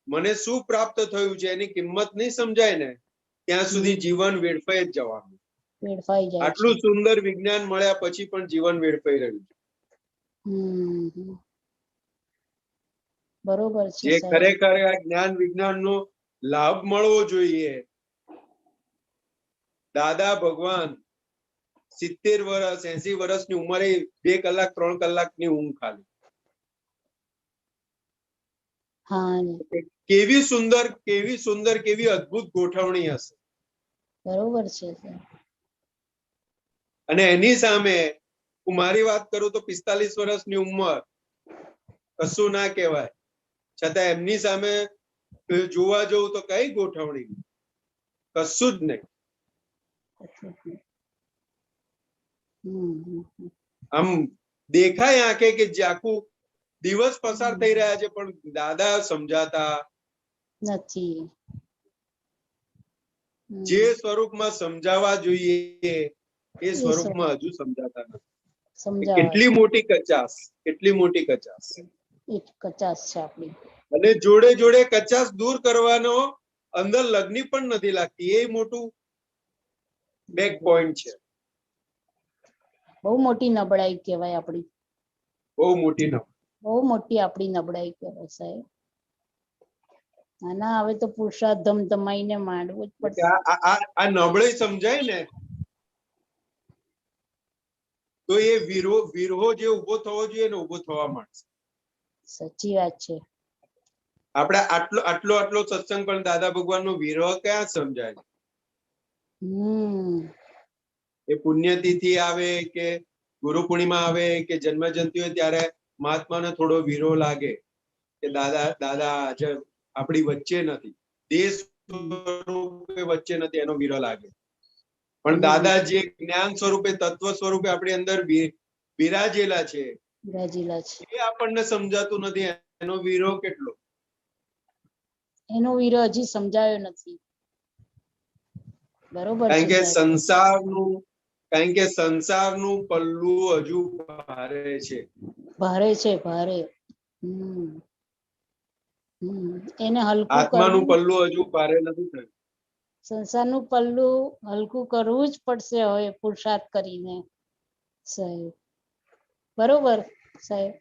મને શું પ્રાપ્ત થયું છે એની કિંમત નહીં સમજાય ને ત્યાં સુધી જીવન વેડફાઈ જ જવાનું. વેડફાઈ જાય છે. આટલું સુંદર વિજ્ઞાન મળ્યા પછી પણ જીવન વેડફાઈ રહ્યું છે. બરોબર છે જે સાહેબ. ખરેખર આ જ્ઞાન વિજ્ઞાનનો લાભ મળવો જોઈએ. દાદા ભગવાન 70 વર્ષ 80 વર્ષની ઉંમરે 2 કલાક 3 કલાકની ઊંઘ ખાલી. હા કેવી સુંદર કેવી અદ્ભુત ગોઠવણી હશે. બરોબર છે સાહેબ. અને એની સામે હું મારી વાત કરું તો 45 વર્ષની ઉંમર કશું ના કહેવાય, છતાં એમની સામે જોવા જવું તો કઈ ગોઠવણી, કશું જ નહીં. આમ દેખાય આંખે કે જે આખું દિવસ પસાર થઈ રહ્યા છે પણ દાદા સમજાતા નથી. જે સ્વરૂપમાં સમજાવવા જોઈએ એ સ્વરૂપમાં હજુ સમજાતા નથી. કેટલી મોટી કચાશ, કેટલી મોટી કચાશ. કચાશ છે આપણી. અને જોડે જોડે કચાશ દૂર કરવાનો અંદર લગ્ની પણ નથી લાગતી, એ મોટું બેક પોઈન્ટ છે. બહુ મોટી નબળાઈ કહેવાય આપણી. બહુ મોટી આપણી નબળાઈ કહેવાય સાહેબ. ના હવે તો પુરુષાર્થ ધમધમાઈને માંડવું જ પડશે. આ નબળાઈ સમજાય ને તો એ વિરહો જે ઉભો થવો જોઈએ ને ઉભો થવા માંડશે. સાચી વાત છે. આપણે આટલો સત્સંગ પણ દાદા ભગવાનનો વિરહ ક્યાં સમજાય? એ પુણ્યતિથિ આવે કે ગુરુ પૂર્ણિમા આવે કે જન્મ જયંતિ હોય ત્યારે મહાત્માને થોડો વિરોહ લાગે કે દાદા આજે આપણી વચ્ચે નથી, દેશ સ્વરૂપે વચ્ચે નથી, એનો વિરોહ લાગે. પણ દાદા જે જ્ઞાન સ્વરૂપે તત્વ સ્વરૂપે આપણી અંદર બિરાજેલા છે એ આપણને સમજાતું નથી, એનો વિરોહ કેટલો. એનો વિરોહ હજી સમજાયો નથી. બરોબર છે. કારણ કે સંસારનું પલ્લું હજુ ભારે છે. ભારે. એને હલકું આત્માનું પલ્લું હજુ ભારે નથી થયું. સંસારનું પલ્લું હલકું કરવું જ પડશે હવે પુરુષાર્થ કરીને સાહેબ. બરોબર સાહેબ.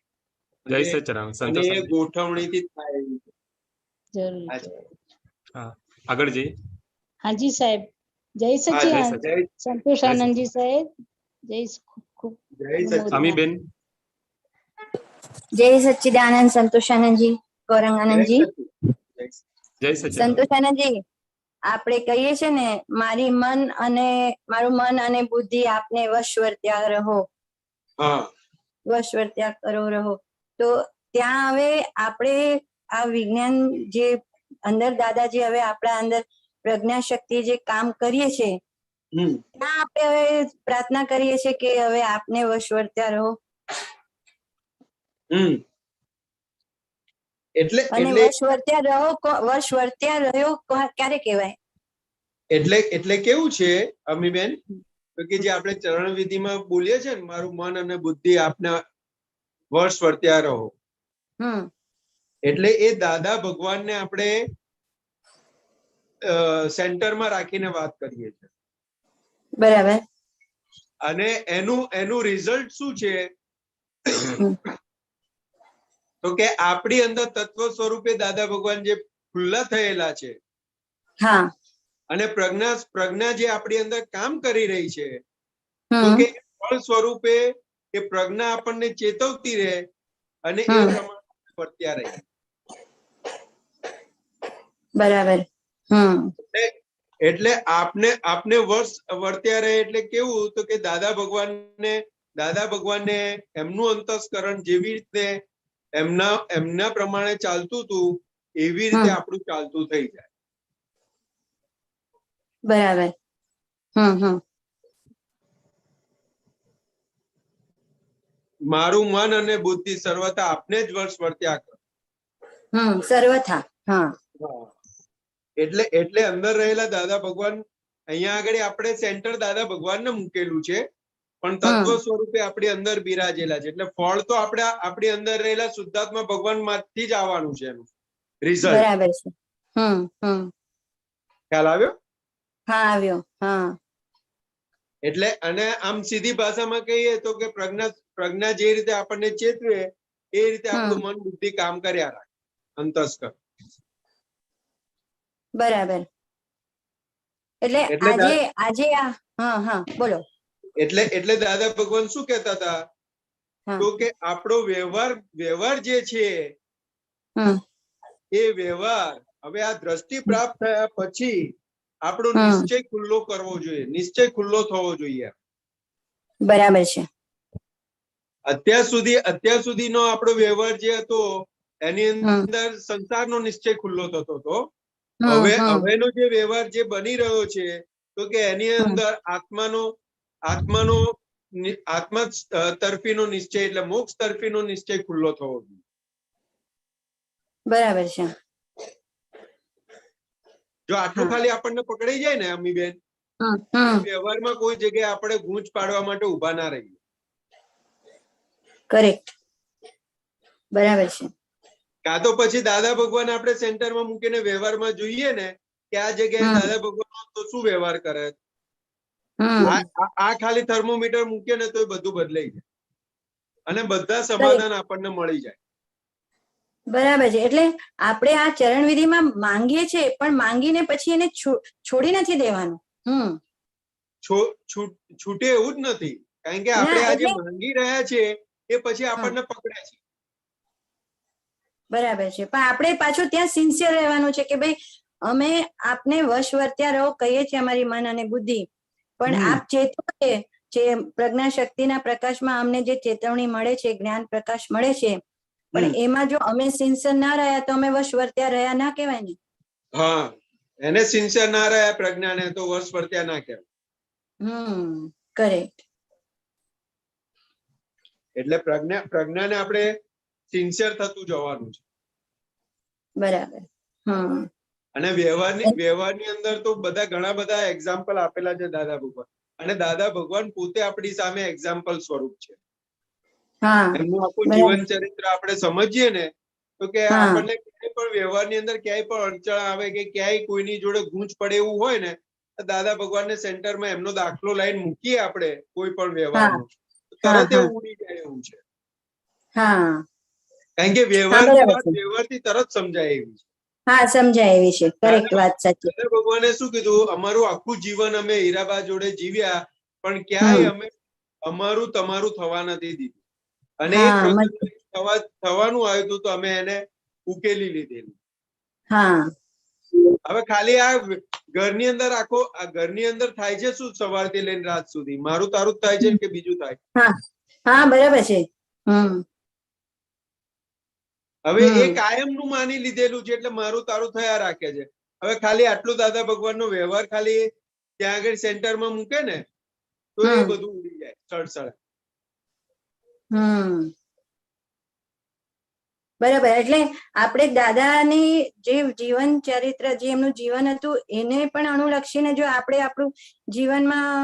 જય સચરામ. અને એ ગોઠવણીથી થાય જરૂર. આગળ જઈએ. હાજી સાહેબ. જય સચિદાનંદ. સંતોષાનંદજી સાહેબ. જય ખૂબ અમીબેન. જય સચ્ચિદાનંદ સંતોષાનંદજી, ગૌરાંગાનંદજી. જય સચ્ચિદાનંદ. સંતોષાનંદજી, આપણે કહીએ છે ને મારું મન અને બુદ્ધિ આપને વશવર્ત્યા રહો, વશવર્ત્યા કરો રહો. તો ત્યાં હવે આપણે આ વિજ્ઞાન જે અંદર દાદાજી હવે આપણા અંદર પ્રજ્ઞા શક્તિ જે કામ કરીએ છીએ ત્યાં આપણે હવે પ્રાર્થના કરીએ છીએ કે હવે આપને વશવર્ત્યા રહો. એટલે વશવર્ત્યા રહ્યો ક્યારે કહેવાય? એટલે કેવું છે અમીબેન કે જે આપણે ચરણ વિધિમાં બોલીએ છીએ ને, મારું મન અને બુદ્ધિ આપને વર્ષ વર્ત્યા રહો, એટલે એ દાદા ભગવાનને આપણે સેન્ટરમાં રાખીને વાત કરીએ છીએ. બરાબર. અને એનું રિઝલ્ટ શું છે તો કે આપણી અંદર તત્વ સ્વરૂપે દાદા ભગવાન જે ખુલ્લા થયેલા છે અને પ્રજ્ઞા જે આપણી અંદર કામ કરી રહી છે, તો કે ફળ સ્વરૂપે એ પ્રજ્ઞા આપણને ચેતવતી રહે અને એ પ્રમાણે વર્ત્યા રહે. બરાબર. એટલે આપને વર્ષ વર્ત્યા રહે એટલે કેવું તો કે દાદા ભગવાનને એમનું અંતસ્કરણ જેવી રીતે એમના પ્રમાણે ચાલતું હતું એવી રીતે આપણું ચાલતું થઈ જાય. બરાબર. મારું મન અને બુદ્ધિ સર્વથા આપને જ વર્ષ વર્ત્યા કરે. સર્વથા. હા, એટલે અંદર રહેલા દાદા ભગવાન, અહીંયા આગળ આપણે સેન્ટર દાદા ભગવાનને મૂકેલું છે, પણ તત્વ સ્વરૂપે આપણી અંદર બિરાજેલા છે. એટલે ફળ તો આપણી અંદર રહેલા શુદ્ધાત્મા ભગવાન માંથી જ આવવાનું છે એનું રિઝલ્ટ. બરાબર છે. ખ્યાલ આવ્યો? હા, આવ્યો. હા, એટલે અને આમ સીધી ભાષામાં કહીએ તો કે પ્રજ્ઞા જે રીતે આપણને ચેતવે એ રીતે આપણું મન બુદ્ધિ કામ કર્યા રાખે, અંતસ્કર. બરાબર. એટલે આજે હા બોલો. એટલે દાદા ભગવાન શું કહેતા હતા? તો કે આપણો વ્યવહાર જે છે એ વ્યવહાર હવે આ દ્રષ્ટિ પ્રાપ્ત થયા પછી આપણો નિશ્ચય ખુલ્લો કરવો જોઈએ, નિશ્ચય ખુલ્લો થવો જોઈએ. બરાબર છે. અત્યાર સુધીનો આપણો વ્યવહાર જે હતો એની અંદર સંસારનો નિશ્ચય ખુલ્લો થતો હતો. હવેનો જે વ્યવહાર જે બની રહ્યો છે તો કે એની અંદર આત્મા તરફીનો નિશ્ચય એટલે મોક્ષ તરફીનો નિશ્ચય ખુલ્લો થવો જોઈએ. બરાબર છે. જો આટલું ખાલી આપણને પકડાઈ જાય ને અમીબેન, વ્યવહારમાં કોઈ જગ્યાએ આપણે ગૂંચ પાડવા માટે ઉભા ના રહીએ. કરેક્ટ. બરાબર છે. કાં તો પછી દાદા ભગવાન આપણે સેન્ટરમાં મૂકીને વ્યવહારમાં જોઈએ ને કે આ જગ્યાએ દાદા ભગવાન તો શું વ્યવહાર કરે, આ ખાલી થર્મોમીટર મૂકે ને તો એ બધું બદલાઈ જાય અને બધા સમાધાન આપણને મળી જાય. બરાબર છે. એટલે આપણે આ ચરણ વિધિમાં માંગીએ છીએ, પણ માંગીને પછી એને છોડી નથી દેવાનું. છૂટે એવું જ નથી, કારણ કે આપણે આજે માંગી રહ્યા છે એ પછી આપણને પકડે છે. બરાબર છે. પણ આપણે પાછું ત્યાં સિન્સિયર રહેવાનું છે કે ભાઈ અમે આપને વશ વર્ત્યા રહો કહીએ છીએ અમારી મન અને બુદ્ધિ, પણ આપ ચેતવો છે જે પ્રજ્ઞા શક્તિના પ્રકાશમાં અમને જે ચેતવણી મળે છે, જ્ઞાન પ્રકાશ મળે છે, પણ એમાં જો અમે સિન્સિયર ના રહ્યા તો અમે વશ વર્ત્યા રહ્યા ના કહેવાય ને. હા, એને સિન્સિયર ના રહ્યા પ્રજ્ઞાને તો વશ વર્ત્યા ના કહેવાય. કરેક્ટ. એટલે પ્રજ્ઞાને આપણે સિન્સિયર થતું જવાનું છે. બરાબર. અને વ્યવહારની અંદર તો ઘણા બધા એક્ઝામ્પલ આપેલા છે દાદા ભગવાન, અને દાદા ભગવાન પોતે આપણી સામે એક્ઝામ્પલ સ્વરૂપ છે. એમનું આખું જીવન ચરિત્ર આપણે સમજીએ ને તો કે આપણને ક્યાંય પણ વ્યવહારની અંદર ક્યાંય પણ અડચણ આવે કે ક્યાંય કોઈની જોડે ગૂંચ પડે એવું હોય ને, દાદા ભગવાનને સેન્ટરમાં એમનો દાખલો લાઈન મૂકીએ આપણે કોઈ પણ વ્યવહારનો, તરત એવું ઉડી જાય એવું છે. કારણ કે વ્યવહારથી તરત સમજાય એવી છે. હા, સમજાય એવી છે. કરેક્ટ વાત, સાચી. દાદા ભગવાને શું કીધું? અમારું આખું જીવન અમે હીરાબા જોડે જીવ્યા, પણ ક્યાંય અમે અમારું તમારું થવા નથી દીધું, અને એ થવાનું આવ્યું તો અમે એને ઉકેલી લીધેલું. હવે ખાલી આ ઘરની અંદર ઘરની અંદર થાય છે શું સવારથી લઈને રાત સુધી? મારું તારું જ થાય છે કે બીજું થાય? હા, બરાબર છે. હવે એ કાયમનું માની લીધેલું છે એટલે મારું તારું થયા રાખે છે. હવે ખાલી આટલું દાદા ભગવાનનો વ્યવહાર ખાલી ત્યાં આગળ સેન્ટરમાં મૂકે ને તો એ બધું ઉડી જાય સળસળ. બરાબર. એટલે આપણે દાદાની જે જીવન ચરિત્ર, જે એમનું જીવન હતું એને પણ અનુલક્ષીને જો આપણે આપણું જીવનમાં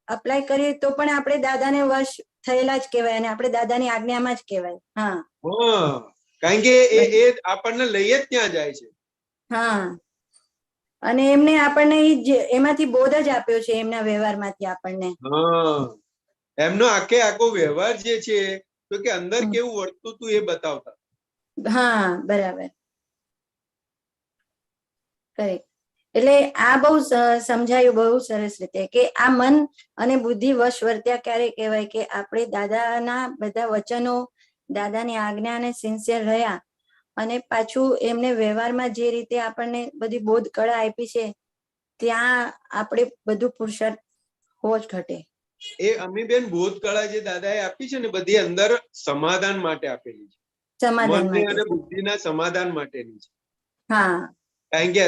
અપ્લાય કરીએ તો પણ આપણે દાદાને વશ થયેલા જ કહેવાય અને આપણે દાદાની આજ્ઞામાં જ કહેવાય. કારણ કે એ આપણને લઈ જ ત્યાં જાય છે. અને એમને આપણને એમાંથી બોધ જ આપ્યો છે, એમના વ્યવહારમાંથી આપણને. એમનો આખો વ્યવહાર જે છે તો કે અંદર કેવું વર્તતું હતું એ બતાવતા. બરાબર. કરેક્ટ. એટલે આ બહુ સમજાયું બહુ સરસ રીતે કે આ મન અને બુદ્ધિ વશ વર્ત્યા ક્યારે કહેવાય કે આપણે દાદાના બધા વચનો, દાદાની આજ્ઞાને સિન્સિયર રહ્યા અને પાછું એમને વ્યવહારમાં જે રીતે આપણને બધી બોધ કળા આપી છે ત્યાં આપણે બધું પુરુષાર્થ હોવો જ ઘટે. એ અમીબેન બોધ કળા જે દાદાએ આપી છે ને બધી અંદર સમાધાન માટે આપેલી છે. સમાધાન મનને અને માટે. બુદ્ધિના સમાધાન માટેની છે. હા કારણ કે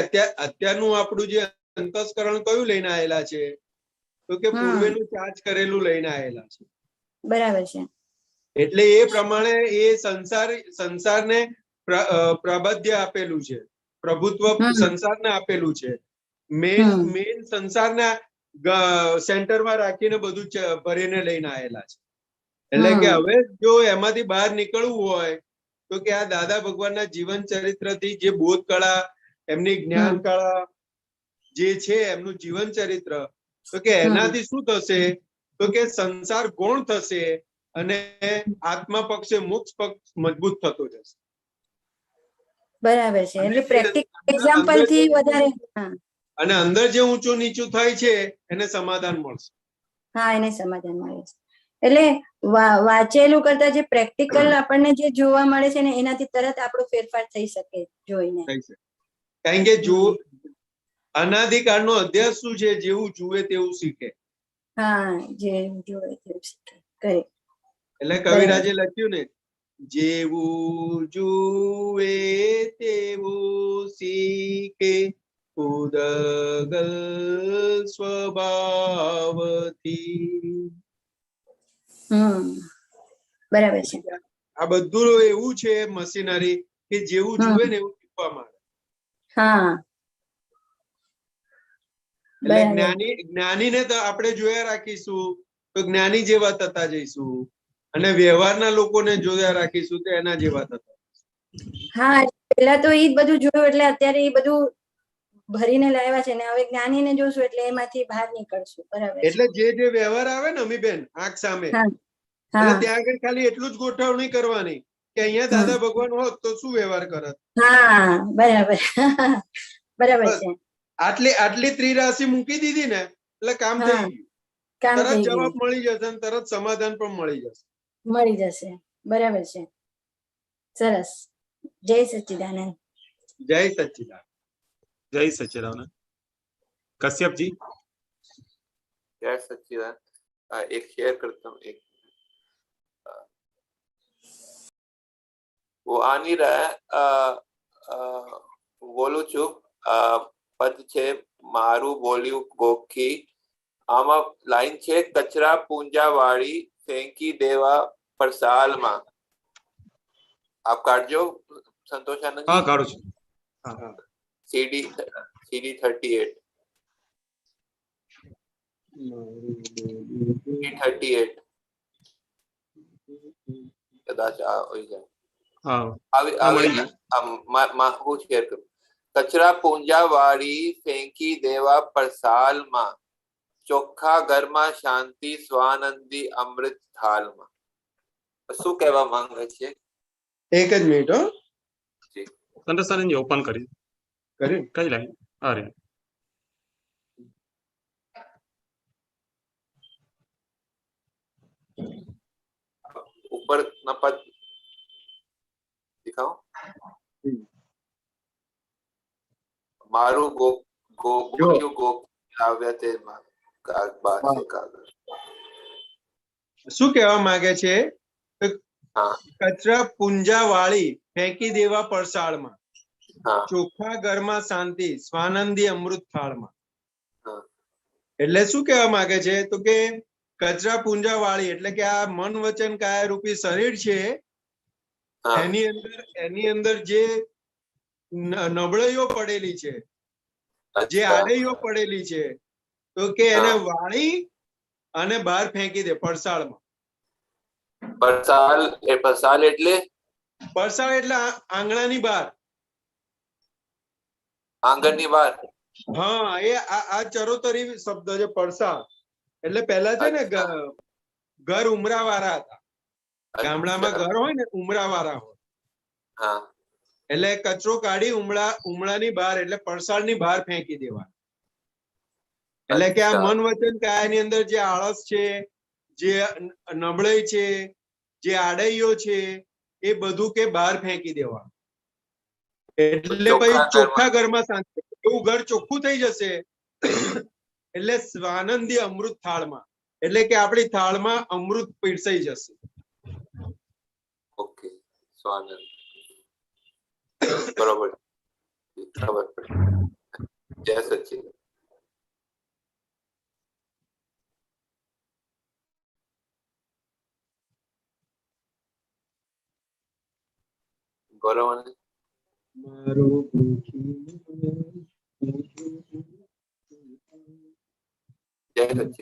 અત્યારનું આપણું જે અંતસ્કરણ કયું લઈને આવેલા છે, તો કે હમ. પૂર્વેનું ચાર્જ કરેલું લઈને આવેલા છે. બરાબર છે. એટલે એ પ્રમાણે એ સંસારને પ્રબધ્ય આપેલું છે, પ્રભુત્વ સંસારને આપેલું છે. મેન સંસારના સેન્ટરમાં રાખીને બધું ભરીને લઈને આવેલા છે. એટલે કે હવે જો એમાંથી બહાર નીકળવું હોય તો કે આ દાદા ભગવાનના જીવન ચરિત્રથી જે બોધ કળા, એમની જ્ઞાન કળા જે છે, એમનું જીવન ચરિત્ર, તો કે એનાથી શું થશે, તો કે સંસાર ગૌણ થશે અને આત્મા પક્ષે મોક્ષ પક્ષ મજબૂત થતો જશે. બરાબર છે. એટલે પ્રેક્ટિકલ એક્ઝામ્પલ થી વધારે. અને અંદર જે ઊંચું નીચું થાય છે એને સમાધાન મળશે. હા, એને સમાધાન મળે છે. એટલે વાંચેલું કરતા જે પ્રેક્ટિકલ આપણને જે જોવા મળે છે ને એનાથી તરત આપણો ફેરફાર થઈ શકે જોઈને. કારણ કે જો અનાદિકાળનો અધ્યાસ શું છે, જેવું જુએ તેવું શીખે. હા, જે જોવે તેવું શીખે. કરેક્ટ. એટલે કવિરાજે લખ્યું ને, જેવું જુએ તેવું શીખે ઉદગલ સ્વભાવથી. બરાબર છે. આ બધું એવું છે મશીનરી કે જેવું જુએ ને એવું શીખવા માંડે. હા, એટલે જ્ઞાનીને તો આપણે જોયા રાખીશું તો જ્ઞાની જેવા થતા જઈશું, અને વ્યવહારના લોકોને જોયા રાખીશું તો એના જેવા થતા. હા, પેલા તો ઈ બધું જોયું એટલે અત્યારે એ બધું ભરીને લાવ્યા છે ને હવે જ્ઞાનીને જોશું એટલે એમાંથી બહાર નીકળશું. બરાબર. એટલે જે વ્યવહાર આવે ને અમીબેન આંખ સામે, એટલે ત્યાં આગળ ખાલી એટલું જ ગોઠવણી કરવાની કે અહીંયા દાદા ભગવાન હોત તો શું વ્યવહાર કરત. હા, બરાબર. બરાબર છે. આટલી ત્રિરાશિ મૂકી દીધી ને એટલે કામ થઈ ગયું. તરત જવાબ મળી જશે અને તરત સમાધાન પણ મળી જશે. બરાબર છે. સરસ. જય સચ્ચિદાનંદ. જય સચ્ચિદાનંદ. જય સચ્ચિદાનંદ. कश्यप जी. जय सच्चिदानंद. एक शेयर करता हूँ. एक वो आ नहीं रहा है. बोलू છું. પદ છે મારું બોલ્યું ગોખી. આમાં લાઈન છે, કચરા પૂંજા વાળી ફેંકી દેવા પરસાલમાં. આપ કાઢજો સંતોષાનંદ. હા, કાઢું છું. CD 38. 38 કદાચ આ હોઈ જાય. હું શેર કરું. કચરા પૂંજા વાળી ફેંકી દેવા પરસાલમાં, ચોખ્ખા ઘરમાં શાંતિ સ્વાનંદી અમૃત થાલમાં. શું કહેવા માંગે છે? એક જ મિનિટ. હો સંતોષાનંદ જી ઓપન કરી કઈ લાઈન? અરે ऊपर ना पद दिखाओ. मारू गो गो बोलियो गो આવ્યા તે બાત છે કાગળ. શું કહેવા માંગે છે? કચરા પૂંજા વાળી ફેંકી દેવા પરસાળમાં, ચોખ્ખા ઘરમાં શાંતિ સ્વાનંદી અમૃત થાળમાં. એટલે શું કહેવા માંગે છે? તો કે કચરા પૂંજા વાળી એટલે કે આ મન વચન કાયા રૂપી શરીર છે, એની અંદર જે નબળાઈઓ પડેલી છે, જે આડઈઓ પડેલી છે, તો કે એને વાળી અને બહાર ફેંકી દે પરસાળમાં. પરસાળ એટલે આંગણાની બહાર. આંગણની બહાર. હા, એ આ ચરોતરી શબ્દ છે પરસાળ. એટલે પેલા છે ને ઘર ઉમરા વાળા હતા. ગામડામાં ઘર હોય ને ઉમરા વાળા હોય. એટલે કચરો કાઢી ઉમળાની બહાર એટલે પરસાળની બહાર ફેંકી દેવા. એટલે કે આ મન વચન કાયાની અંદર જે આળસ છે, જે નબળાઈ છે, જે આડઈઓ છે, એ બધું કે બહાર ફેંકી દેવા. એટલે પછી ચોખ્ખા ઘરમાં શાંતિ. એવું ઘર ચોખ્ખું થઈ જશે એટલે સ્વાનંદી અમૃત થાળમાં, એટલે કે આપણી થાળમાં અમૃત પીરસાઈ જશે. ઓકે, સ્વાનંદ. બરોબર, ખબર પડી. જય સચ્ચિદાનંદ. ગૌરવ, જય સચ્ચિદાનંદ.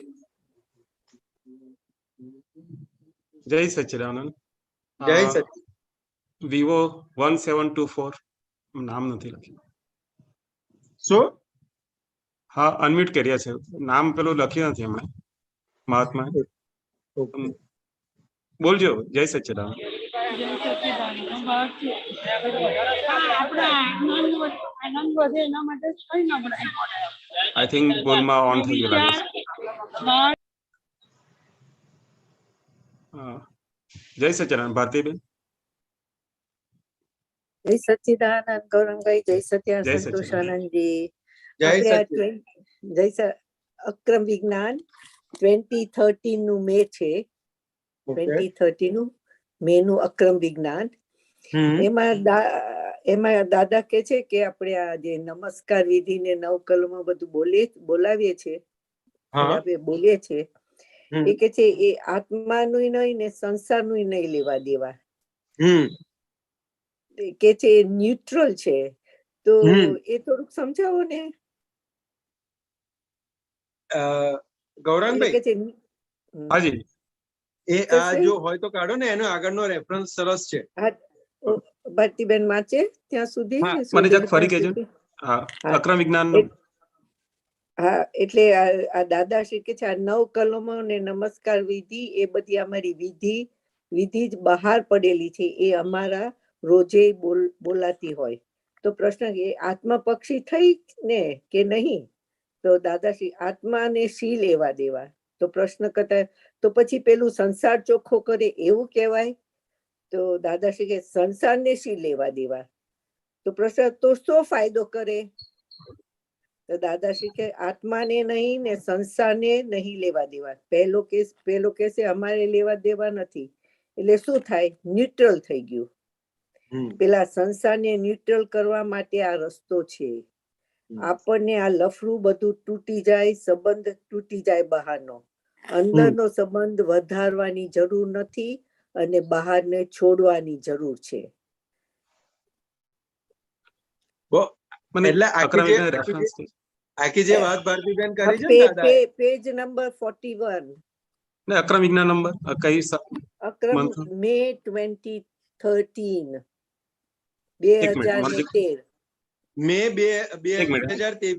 જય સચ્ચિદાનંદ. જય સચ્ચિદાનંદ. વિવો 1724 નામ નથી લખ્યું. શું? હા, અનમ્યુટ કર્યા છે. નામ પેલું લખ્યું નથી હમણાં મહાત્મા. બોલજો. જય સચ્ચિદાનંદ. આઈ થિંક બોલમાં ઓન થઈ ગયું લાગે છે. જય સચ્ચિદાનંદ. ભારતીબેન. જય સચ્ચિદાનંદ ગૌરંગભાઈ. જય સત્યા જય સંતોષાનંદજી. જય આપણે આ સચ્ચિદાનંદ. અક્રમ વિજ્ઞાન 2013 નું મે છે. 2013 નું મે નું અક્રમ વિજ્ઞાન. એમાં દાદા કે છે કે આપણે આ જે નમસ્કાર વિધિ ને 9 કલમો બધું બોલાવીએ છીએ, આપણે બોલીએ છીએ, એ કે છે એ આત્માનું નહીં ને સંસારનું નહીં લેવા દેવા. કે છે ન્યુટ્રલ છે. તો એ થોડુંક સમજાવો ને. ગૌરંગભાઈ, હાજી, એ આ જો હોય તો કાઢો ને, એનો આગળનો રેફરન્સ સરસ છે. ભારતીબેન વાંચે ત્યાં સુધી મને જક ફરી કહેજો. હા, અક્રમ વિજ્ઞાન. હા, એટલે આ દાદાશ્રી કે છે આ 9 કલમો ને નમસ્કાર વિધિ એ બધી અમારી વિધિ જ બહાર પડેલી છે. એ અમારા રોજે બોલાતી હોય. તો પ્રશ્ન એ આત્મા પક્ષી થઈ ને કે નહીં? તો દાદાશ્રી આત્માને શી લેવા દેવા? તો પ્રશ્ન કરતા તો પછી પેલું સંસાર ચોખ્ખો કરે એવું કહેવાય? તો દાદાશ્રી કે સંસારને શી લેવા દેવા? તો પ્રશ્ન તો શું ફાયદો કરે? તો દાદાશ્રી કે આત્માને નહીં ને સંસારને નહીં લેવા દેવા. પેલો કેસે અમારે લેવા દેવા નથી. એટલે શું થાય? ન્યુટ્રલ થઈ ગયું. પેલા સંસારને ન્યુટ્રલ કરવા માટે આ રસ્તો છે. આપણને આ લફરું બધું તૂટી જાય, સંબંધ તૂટી જાય બહારનો. અંદરનો સંબંધ વધારવાની જરૂર નથી અને બહારને છોડવાની જરૂર છે. એટલે આખી જે વાત ભારતીબેન કરી છે પેજ નંબર 41 ને અક્રમ વિજ્ઞાન નંબર કઈ અક્રમ મે 2013 2013 મે 2013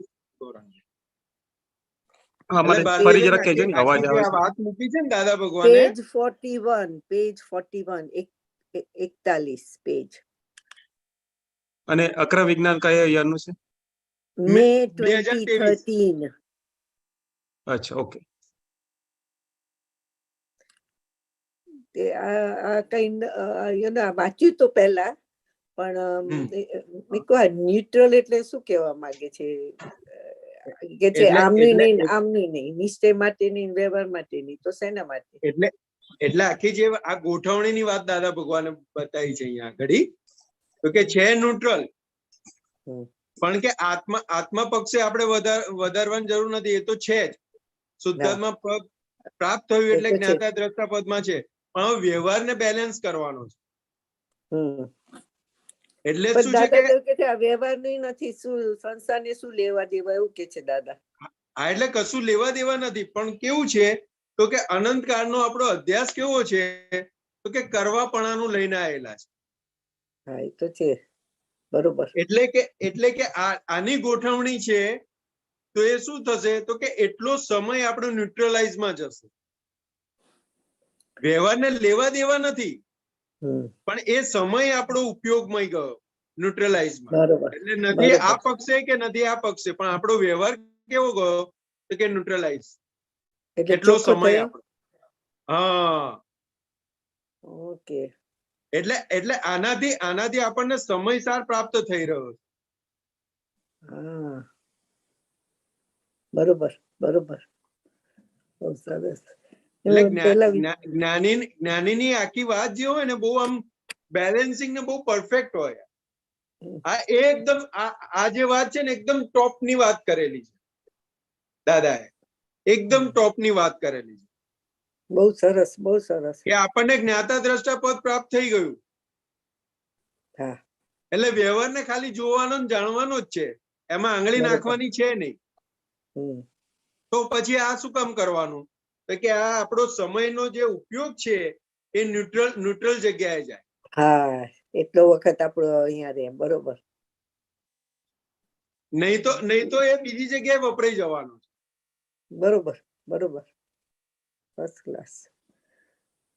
ફરી જરા કહેજો ને, અવાજ આવે છે. વાત મૂકી છે ને દાદા ભગવાને. Page 41 41 page. અને અક્રમ વિજ્ઞાન કયા યરનું છે? મે 2013. અચ્છા, ઓકે. આ કઈ વાંચ્યું તો પહેલા, પણ ન્યુટ્રલ એટલે શું કહેવા માંગે છે? કે છે આમની નહીં, નિશ્ચય માટે નહીં, વ્યવહાર માટે નહીં, તો શેના માટે? એટલે આખી જે આ ગોઠવણીની વાત દાદા ભગવાને બતાવી છે અહીંયા ઘડી, તો કે છે ન્યુટ્રલ, પણ કે આત્મા પક્ષે આપણે વધારવાની જરૂર નથી. એ તો છે જ. શુદ્ધાત્મા પ્રાપ્ત થયું એટલે જ્ઞાતા દ્રષ્ટા પદમાં છે, પણ હવે વ્યવહારને બેલેન્સ કરવાનો છે. એટલે શું છે કે વ્યવહાર નહીં નથી, શું સંસારને શું લેવા દેવા એવું કે છે દાદા. હા, એટલે કશું લેવા દેવા નથી, પણ કેવું છે તો કે અનંત કાળનો આપણો અધ્યાસ કેવો છે તો કે કરવાપણાનું લઈને આવેલા છે. હા, એ તો છે. બરોબર. એટલે કે આની ગોઠવણી છે. તો એ શું થશે તો કે એટલો સમય આપણો ન્યુટ્રલાઇઝમાં જશે. વ્યવહારને લેવા દેવા નથી, પણ એ સમય આપણો ઉપયોગમાં ગયો ન્યુટ્રલાઇઝમાં. એટલે નથી આ પક્ષે કે નથી આ પક્ષે, પણ આપણો વ્યવહાર કેવો ગયો તો કે ન્યુટ્રલાઇઝ. એટલો સમય આપણો. હા, ઓકે. એટલે આનાથી આપણને સમયસાર પ્રાપ્ત થઈ રહ્યો છે. બરોબર. બહુ સરસ. એટલે જ્ઞાનીની આખી વાત જે હોય ને બહુ આમ બેલેન્સિંગ ને બહુ પરફેક્ટ હોય. આ એકદમ આ જે વાત છે ને એકદમ ટોપ ની વાત કરેલી છે દાદાએ, એકદમ ટોપ ની વાત કરેલી છે. બહુ સરસ, બહુ સરસ. કે આપણને જ્ઞાતા દ્રષ્ટા પદ પ્રાપ્ત થઈ ગયું. હા, એટલે વ્યવહારને ખાલી જોવાનો ને જાણવાનો જ છે, એમાં આંગળી બરોબર. નાખવાની છે નહીં. હમ, તો પછી આ શું કામ કરવાનું? તો કે આ આપણો સમયનો જે ઉપયોગ છે એ ન્યુટ્રલ જગ્યાએ જાય. હા, એટલો વખત આપણો અહીંયા રહે. બરોબર. નહીં તો એ બીજી જગ્યાએ વપરાઈ જવાનો છે. બરોબર, બરોબર. First class.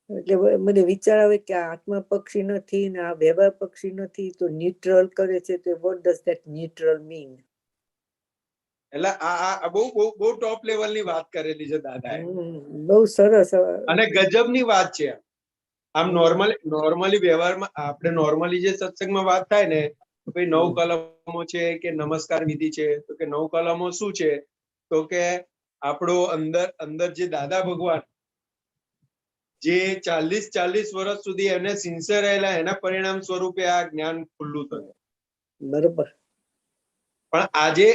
એટલે મને વિચાર આવે કે આ આત્મા પક્ષી નથી ને આ વ્યવહાર પક્ષી નથી, તો ન્યુટ્રલ કરે છે, તો what does that neutral mean? એટલે આ બહુ બહુ બહુ ટોપ લેવલની વાત કરેલી છે દાદાએ, બહુ સરસ. અને ગજબની વાત છે. આમ નોર્મલી વ્યવહારમાં આપણે નોર્મલી જે સત્સંગમાં વાત થાય ને, ભાઈ 9 કલમો છે કે નમસ્કાર વિધિ છે, તો કે 9 કલમો શું છે? તો કે આપણો અંદર જે દાદા ભગવાન જે 40 વર્ષ સુધી એને સિન્સિયર રહેલા, એના પરિણામ સ્વરૂપે આ જ્ઞાન ખુલ્લું થયું. બરોબર. પણ આજે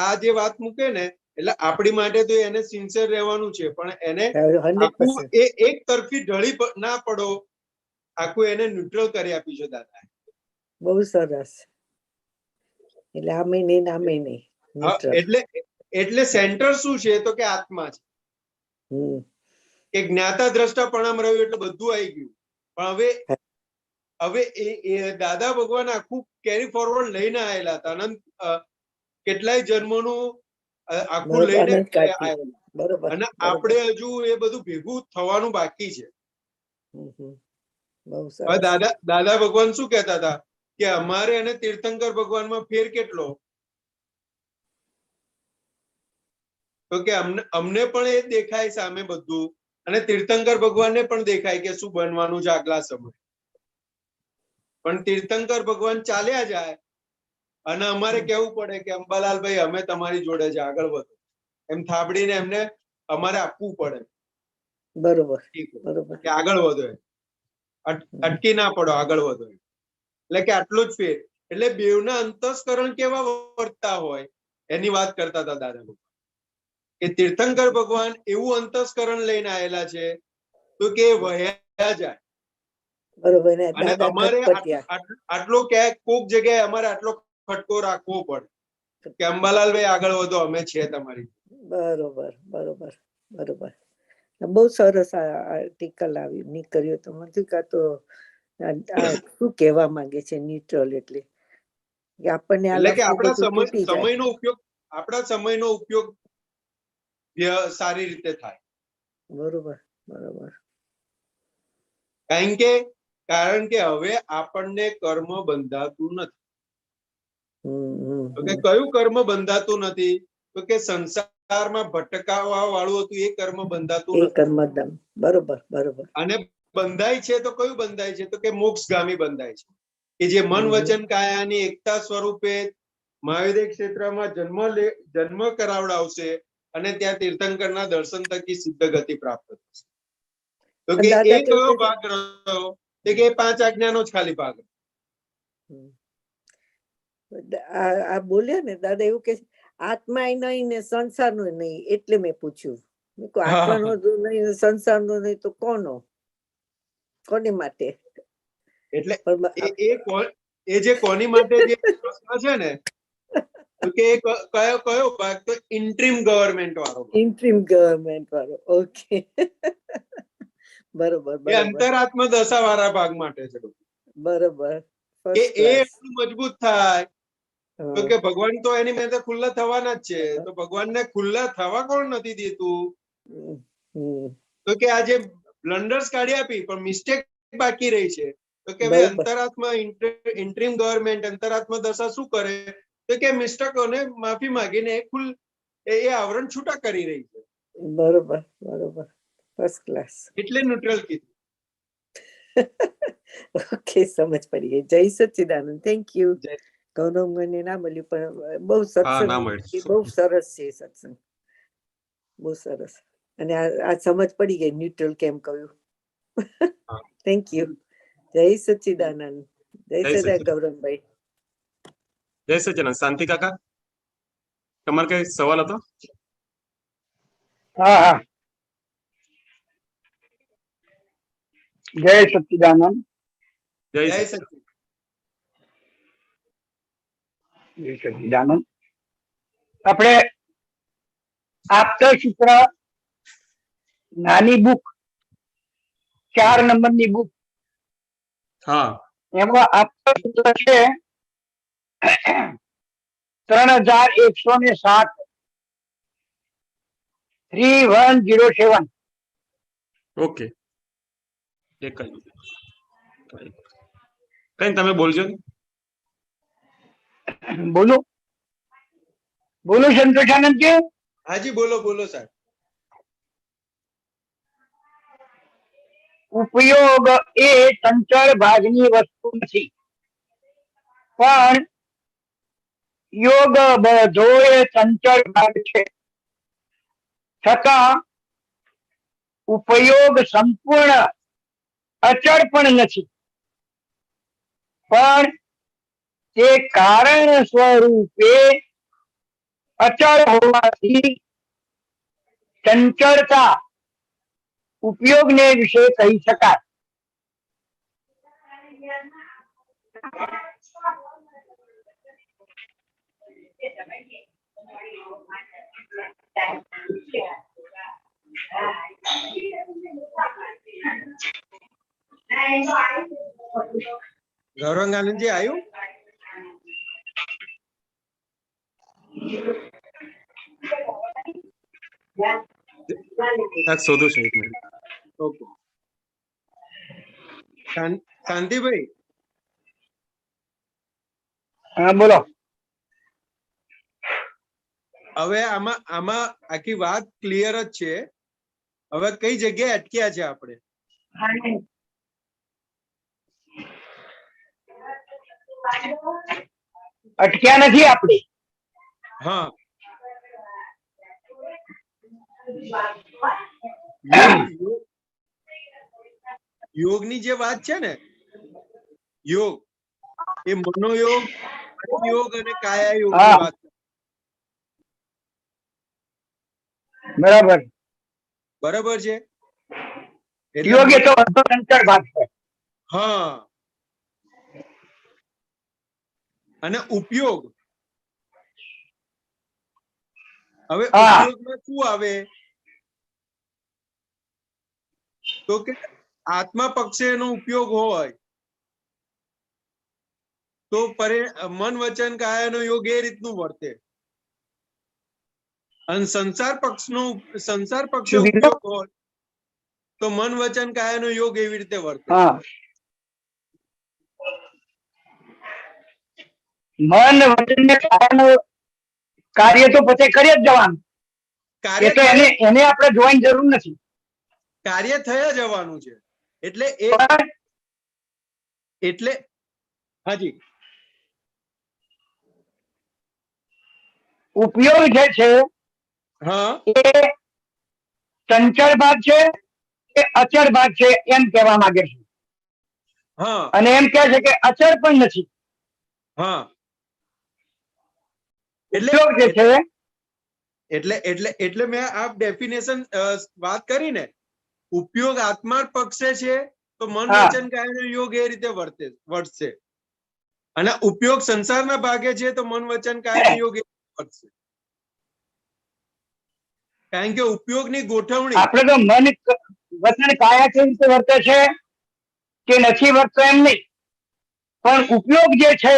આ જે વાત મૂકે ને, એટલે આપણી માટે તો એને સિન્સિયર રહેવાનું છે, પણ એને આખું 100%. એક તરફી ઢળી ના પડો, આખું એને ન્યુટ્રલ કરી આપ્યું છે દાદા. બહુ સરસ. એટલે આમે નહીં આમે નહીં. એટલે સેન્ટર શું છે? તો કે આત્મા છે. કે જ્ઞાતા દ્રષ્ટા પ્રણામ રહ્યું એટલે બધું આવી ગયું. પણ હવે એ દાદા ભગવાન આખું કેરી ફોરવર્ડ લઈને આવેલા હતા, અનંત કેટલાય જન્મોનું આખું લઈને આવેલા, અને આપણે હજુ એ બધું ભેગું થવાનું બાકી છે. હવે દાદા ભગવાન શું કહેતા હતા કે અમારે અને તીર્થંકર ભગવાનમાં ફેર કેટલો? તો કે અમને પણ એ દેખાય સામે બધું, અને તીર્થંકર ભગવાનને પણ દેખાય કે શું બનવાનું છે આગલા સમય. પણ તીર્થંકર ભગવાન ચાલ્યા જાય અને અમારે કેવું પડે કે અંબાલાલભાઈ અમે તમારી જોડે છે, આગળ વધો, એમ થાબડીને એમને અમારે આપવું પડે. બરોબર, બરોબર. કે આગળ વધો, અટકી ના પડો, આગળ વધો. એટલે કે આટલો જ ફેર. એટલે બેવના અંતસ્કરણ કેવા વર્તતા હોય એની વાત કરતા હતા દાદા ભગવાન. કે તીર્થંકર ભગવાન એવું અંતસ્કરણ લઈને આવેલા છે તો કે વહ્યા જાય. બરોબર. અને અમારે આટલો ક્યાંક કોક જગ્યાએ અમારે આટલો ખટકો રાખવો પડે કે અંબાલાલભાઈ આગળ વધો, અમે છીએ તમારી. બરોબર, બરોબર, બરોબર. બહુ સરસ આર્ટિકલ આવ્યું નીકળ્યો. તો મને કાતો શું કહેવા માંગે છે ન્યુટ્રલ? એટલે આપણને એટલે કે આપણા સમયનો ઉપયોગ સારી રીતે થાય. બરોબર, બરોબર. કારણ કે હવે આપણને કર્મ બંધાતું નથી. તો કે કયું કર્મ બંધાતું નથી? તો કે સંસારમાં ભટકાવા વાળું હતું એ કર્મ બંધાતું નથી. બરોબર, બરોબર. અને બંધાય છે તો કયું બંધાય છે? તો કે મોક્ષગામી બંધાય છે, કે જે મન વચન કાયાની એકતા સ્વરૂપે મહાવિદ્ય ક્ષેત્રમાં જન્મ કરાવડાવશે, અને ત્યાં તીર્થંકરના દર્શન થકી સિદ્ધ ગતિ પ્રાપ્ત થશે. તો કે એ કયો ભાગ રહ્યો? કે 5 આજ્ઞાનો જ ખાલી ભાગ. આ બોલ્યા ને દાદા, એવું કે આત્મા નહીં ને સંસારનો નહીં, એટલે મેં પૂછ્યું. આત્માનો નહીં, સંસારનો નહીં, તો કોને માટે? એટલે એ જે કોની માટે જે પ્રશ્ન છે ને, તો કે કયો ભાગ? તો ઇન્ટ્રીમ ગવર્મેન્ટ વાળો. ઇન્ટ્રીમ ગવર્મેન્ટ વાળો. ઓકે. બરોબર. એ અંતરાત્મા દશા વાળા ભાગ માટે છે. બરોબર. કે એ એટલું મજબૂત થાય તો કે ભગવાન તો એની મેં ખુલ્લા થવાના જ છે. તો ભગવાનને ખુલ્લા થવા કોણ નથી દેતું? તો કે આ જે બ્લન્ડર્સ કાઢી આપી પણ મિસ્ટેક બાકી રહી છે. તો કે હવે અંતરાત્મા ઇન્ટ્રીમ ગવર્મેન્ટ અંતરાત્મા દશા શું કરે? તો કે મિસ્ટેકોને માફી માંગીને એ આવરણ છૂટા કરી રહી છે. બરોબર, બરોબર. First class. એટલે ન્યુટ્રલ કીધું. ઓકે, સમજ પડી ગઈ. જય સચ્ચિદાનંદ. Thank you. ગૌરવ મને ના મળ્યું, પણ બહુ સત્સંગ બહુ સરસ છે. સત્સંગ બહુ સરસ. અને આ સમજ પડી ગઈ ન્યુટ્રલ કેમ કહ્યું. Thank you. જય સચ્ચિદાનંદ. જય જય સદા સચ્ચિદાનંદ. ગૌરવભાઈ. જય સચ્ચિદાનંદ. શાંતિ કાકા, તમારે કઈ સવાલ હતો? હા હા, જય સચ્ચિદાનંદ. જય જય સચ્ચિદાનંદ. જય સચ્ચિદાનંદ. આપણે આપતા સૂત્ર નાની બુક 4 નંબરની બુક, હા એમાં આપતા સૂત્ર છે 3107 3107. ઓકે, એક જ કઈ તમે બોલજો ને. બોલું બોલું સંતોષાનંદજી? હાજી બોલો બોલો સાહેબ. ઉપયોગ એ ચંચળ ભાગની વસ્તુ નથી, પણ યોગ બધોય ચંચળ ભાગ છે. છતાં ઉપયોગ સંપૂર્ણ અચળ પણ નથી, પણ તે કારણ સ્વરૂપે અચળ હોવાથી ચંચળતા ઉપયોગને વિશે કહી શકાય. ગૌરંગાનંદજી આવ્યું? શોધું છું, એક મિનિટ. ઓકે. શાંતિભાઈ, હા બોલો. હવે આમાં આમાં આખી વાત ક્લિયર જ છે. હવે કઈ જગ્યાએ અટક્યા છે આપણે? અટક્યા નથી આપણે. હા, યોગની જે વાત છે ને, યોગ એ મનોયોગ, યોગ અને કાયા યોગ ની વાત. બરાબર. બરાબર છે. યોગ એ તો ચંચળ ભાગ છે. હા, અને ઉપયોગ, હવે ઉપયોગમાં શું આવે તો કે આત્મા પક્ષે એનો ઉપયોગ હોય તો મન વચન કાયાનો યોગ એ રીતનું વર્તે, અને સંસાર પક્ષે ઉપયોગ હોય તો મન વચન કાયાનો યોગ એવી રીતે વર્તે. મન વચન કાયાનો કાર્ય તો પોતે કરી જ જવાનું. એ તો એને આપણે જોવાની જરૂર નથી. કાર્ય થયા જવાનું છે. એટલે હાજી, ઉપયોગ જે છે એ ચંચળ ભાગ છે એ અચળ ભાગ છે એમ કહેવા માંગે છે. અને એમ કહે છે કે અચળ પણ નથી. હા, ઉપયોગ જે છે એટલે મેં આ ડેફિનેશન વાત કરી ને, ઉપયોગ આત્મા પક્ષે છે તો મન વચન કાયાનો યોગ એ રીતે વર્તશે, અને ઉપયોગ સંસારના ભાગે છે તો મન વચન કાયાનો યોગ એ વર્તશે. કારણ કે ઉપયોગની ગોઠવણી આપણે તો મન વચન કાયા કેવી રીતે વર્તે છે કે નથી વર્તતો એમ નહીં, પણ ઉપયોગ જે છે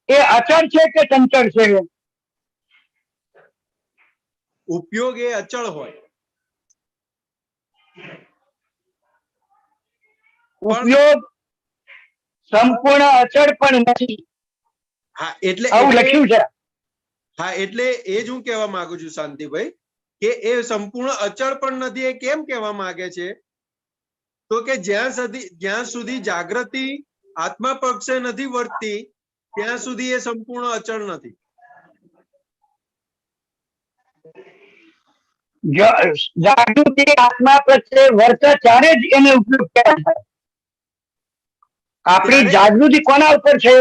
એ અચળ છે કે ચંચળ છે? ઉપયોગ એ અચળ હોય. ઉપયોગ સંપૂર્ણ અચળ પણ નથી. હા, એટલે આવું લખ્યું છે. હા, એટલે એ જ હું કહેવા માંગુ છું શાંતિભાઈ, કે એ સંપૂર્ણ અચળ પણ નથી. એ કેમ કહેવા માંગે છે તો કે જ્યાં સુધી જાગૃતિ આત્મા પક્ષે નથી વર્તતી ત્યાં સુધી એ સંપૂર્ણ અચળ નથી. જાગૃતિ આત્મા પ્રત્યે વર્તે ત્યારે જ એને ઉપયોગ કહેવાય. આપણી જાગૃતિ કોના ઉપર છે?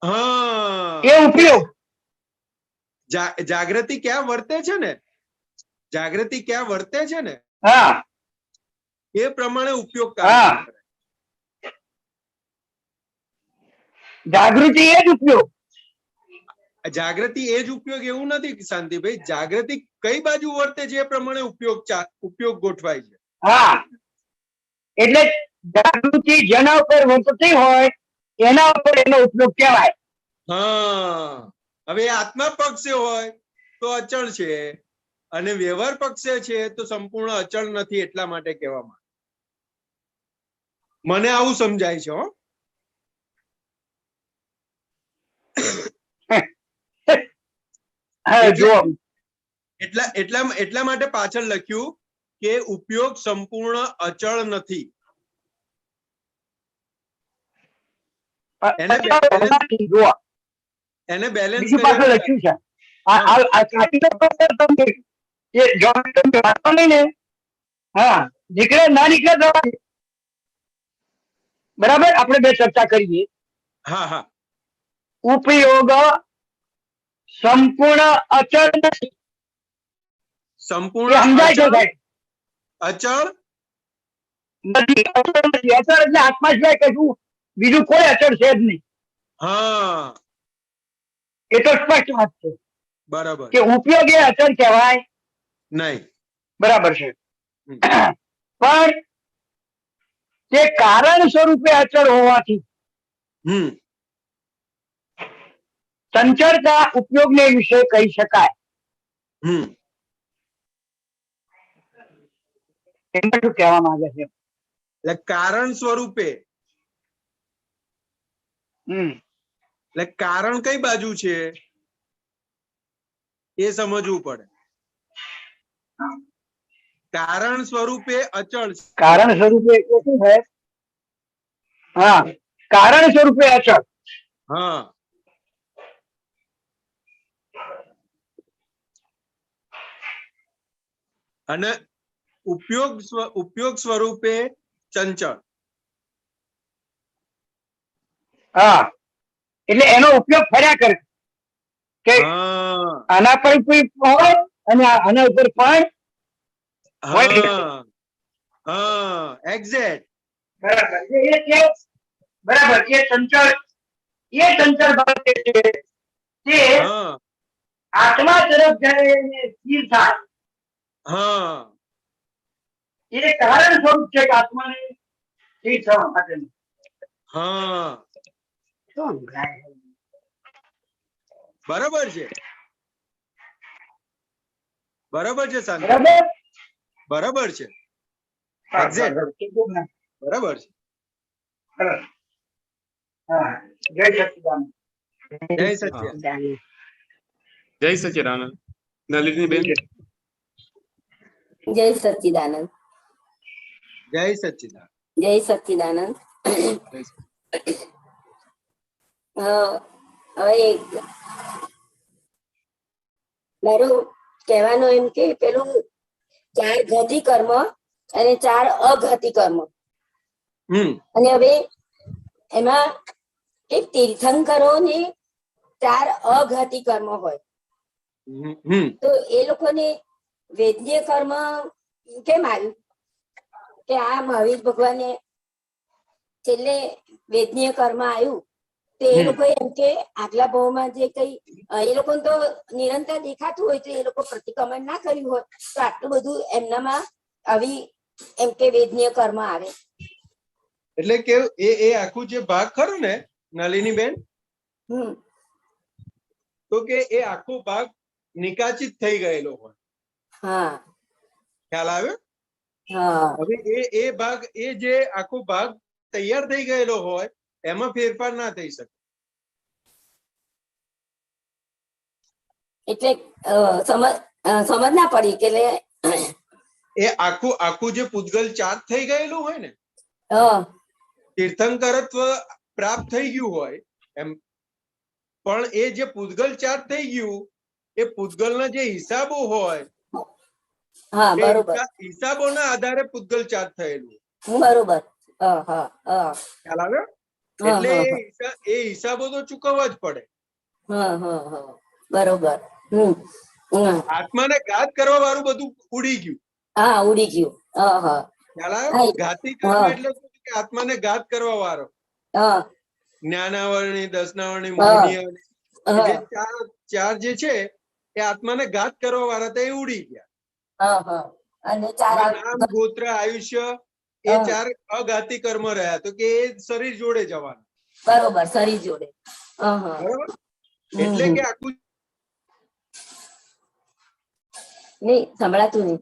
હા, એ ઉપયોગ. જાગૃતિ ક્યાં વર્તે છે ને, જાગૃતિ ક્યાં વર્તે છે ને, હા, એ પ્રમાણે ઉપયોગ હા, જાગૃતિ એ જ ઉપયોગ. જાગૃતિ એ જ ઉપયોગ એવું નથી શાંતિભાઈ, જાગૃતિ કઈ બાજુ વર્તે છે એ પ્રમાણે ઉપયોગ ગોઠવાય છે. હા, એટલે જાગૃતિ જેના ઉપર વર્તતી હોય એના ઉપર એનો ઉપયોગ કહેવાય. હા, હવે આત્મા પક્ષે હોય તો અચળ છે અને વ્યવહાર પક્ષે છે તો સંપૂર્ણ અચળ નથી, એટલા માટે કહેવામાં મને આવું સમજાય છે. હો, એટલા માટે પાછળ લખ્યું કે ઉપયોગ સંપૂર્ણ અચળ નથી. એને બેલેન્સ લખ્યું છે. હા, નીકળે ના નીકળે બરાબર, આપણે બે ચર્ચા કરીએ. હા હા, ઉપયોગ સંપૂર્ણ અચળ નથી. સંપૂર્ણ સમજાય છે સાહેબ? અચળ નથી, અચળ નથી. અચળ એટલે આત્મા સિવાય કશું બીજું કોઈ અચળ છે જ નહીં. હા, એ તો સ્પષ્ટ વાત છે. બરાબર, કે ઉપયોગ એ અચળ કહેવાય નહીં. બરાબર છે, પણ તે કારણ સ્વરૂપે અચળ હોવાથી ચંચળતા ઉપયોગને વિશે કહી શકાય. એમાં શું કહેવા માંગે છે? એટલે કારણ સ્વરૂપે, એટલે કારણ કઈ બાજુ છે એ સમજવું પડે. કારણ સ્વરૂપે અચળ. કારણ સ્વરૂપે એટલે શું છે? હા, કારણ સ્વરૂપે અચળ. હા, અને ઉપયોગ સ્વરૂપે ચંચળ. હા, એટલે એનો ઉપયોગ ફર્યા કરે કે આના પર કોઈ હોય અને આના ઉપર પણ એક્ઝેક્ટ બરાબર. બરાબર, એ ચંચળ ભાવ છે તે આત્મા તરફ જયારે સ્થિર થાય, એ કારણ સ્વરૂપ છે કે આત્માને સ્થિર થવા માટેનું. બરાબર છે, બરાબર છે શાંતિ, બરાબર છે, એક્ઝેક્ટ બરાબર છે. જય સચિદાનંદ. જય સચિદાનંદ. જય સચિદાનંદ. નલિની બેન. જય સચિદાનંદ. જય સચિદાનંદ. જય સચિદાનંદ. હવે મારું કહેવાનું એમ કે પેલું 4 ઘાતી કર્મ અને 4 અઘાતી કર્મ, અને હવે એમાં એક તીર્થંકરો ને 4 અઘાતી કર્મ હોય, તો એ લોકોને વેદનીય કર્મ કેમ આવ્યું કે આ મહાવીર ભગવાને છેલ્લે વેદનીય કર્મ આવ્યું તો એ લોકો એમ કે આગલા ભાવમાં જે કઈ એ લોકો તો નિરંતર દેખાતું હોય તો એ લોકો પ્રતિક્રમણ ના કર્યું હોય તો આટલું બધું એમનામાં આવી એમ કે વેદનીય કર્મ આવે. એટલે કે એ આખું જે ભાગ ખરો ને નલિની બેન, તો કે એ આખો ભાગ નિકાચિત થઈ ગયેલો હોય. હા, ખ્યાલ આવ્યો? હવે એ ભાગ, એ જે આખો ભાગ તૈયાર થઈ ગયેલો હોય એમાં ફેરફાર ના થઈ શકે. એટલે સમજ ના પડી કે એ આખું જે પૂતગલ ચાર્જ થઈ ગયેલું હોય ને, તીર્થંકરત્વ પ્રાપ્ત થઈ ગયું હોય એમ, પણ એ જે પૂતગલ ચાર્જ થઈ ગયું એ પૂતગલના જે હિસાબો હોય, હિસાબોના આધારે પૂતગલ ચાર્જ થયેલું. બરોબર, ખ્યાલ આવ્યો? એટલે એ હિસાબો તો ચૂકવવા જ પડે. બરોબર. આત્માને ઘાત કરવા વાળું બધું ઉડી ગયું. હા, ઉડી ગયું. ખ્યાલ આવ્યો? ઘાતી કર્મ એટલે શું કે આત્માને ઘાત કરવા વાળો. જ્ઞાનાવરણી, દસનાવરણી, મોહનીય, ચાર જે છે એ આત્માને ઘાત કરવા વાળા હતા, એ ઉડી ગયા. અને નામ, ગોત્ર, આયુષ્ય એ ચાર અઘાતી કર્મ રહ્યા, તો કે એ શરીર જોડે જવાનું. બરોબર, શરીર જોડે. બરોબર. એટલે કે આખું નહીં સંભળાતું નહીં.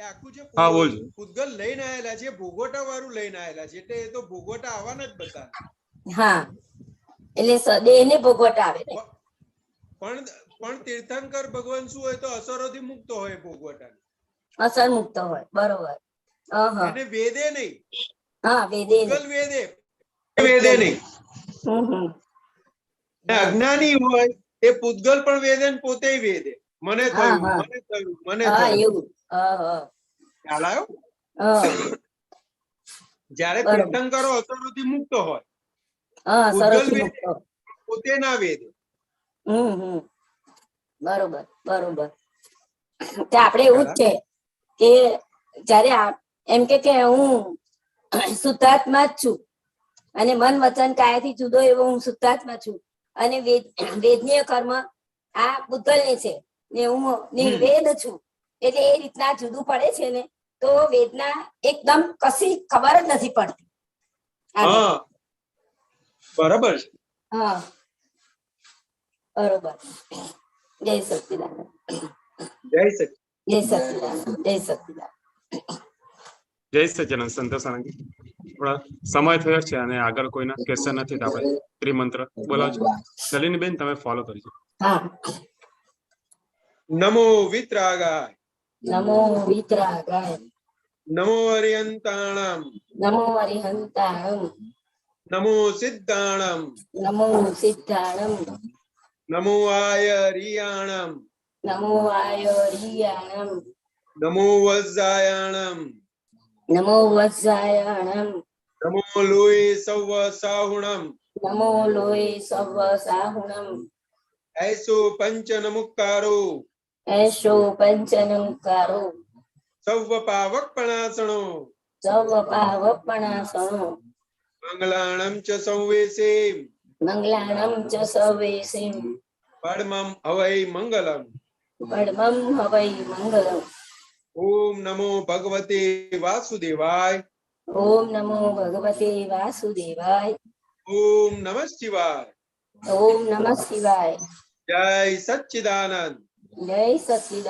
આખું જે હા, બોલજો. પૂતગલ લઈને આયેલા છે, ભોગવટા વાળું લઈને આયેલા છે, એટલે એ તો ભોગવટા આવવાના જ બધા. હા, એટલે દેહને ભોગવટા આવે ને. પણ તીર્થંકર ભગવાન શું હોય તો અસરોથી મુક્ત હોય, ભોગવટા અસર મુક્ત હોય. બરોબર. એને વેદે નહીં. હા, વેદે વેદે નહીં. અજ્ઞાની હોય એ પૂતગલ પણ વેદે ને પોતે વેદે. મને થયું, મને થયું, મને થયું. ખ્યાલ આવ્યો? જયારે તીર્થંકરો અસરોથી મુક્ત હોય, પોતે ના વેદે. બરોબર, બરોબર. આપણે એવું જ છે કે જયારે એમ કે હું શુદ્ધાત્મા જ છું અને મન વચન કાયાથી જુદો એવો હું શુદ્ધાત્મા છું, અને વેદનીય કર્મ આ પૂતગલની છે ને હું નિર્વેદ છું, એટલે એ રીતના જુદું પડે છે ને, તો વેદના એકદમ કશી ખબર જ નથી પડતી. બરાબર છે. હા, બરોબર. જય સચિદાનંદ. જય સચિદાનંદ. જય સચિદાનંદ. જય સચિદાનંદ. જય સચિદાનંદ. સંતોષ આનંદ. સમય થયો છે અને આગળ કોઈના ક્વેશ્ચન નથી, તો આપણે ત્રિમંત્ર બોલાવજો. નલિનીબેન, તમે ફોલો કરજો. હા. નમો વિતરાગાય. નમો વિતરાગાય. નમો અરિહંતાણમ. નમો અરિહંતાણમ. નમો સિદ્ધાણમ. નમો સિદ્ધાણમ. નમો આયરિયાણમ. નમો આયરિયાણમ. નમો વજ્જાયાણમ. નમો વજ્જાયાણમ. નમો લોય સવ સાહુણમ. નમો લોય સવ સાહુણમ. ऐसो पंचनमुक्कारो. ऐसो पंचनमुक्कारो. सव्व पावकपणासनो. सव्व पावकपणासनो. मंगलाणं च संवेसे. मंगलाणं च संवेसे. परमं हवै मंगलम्. परमं हवै मंगलम्. ओम नमो भगवते वासुदेवाय. ओम नमो भगवते वासुदेवाय. ओम नमः शिवाय. ओम नमः शिवाय. जय सच्चिदानंद. जय सच्चिदानंद.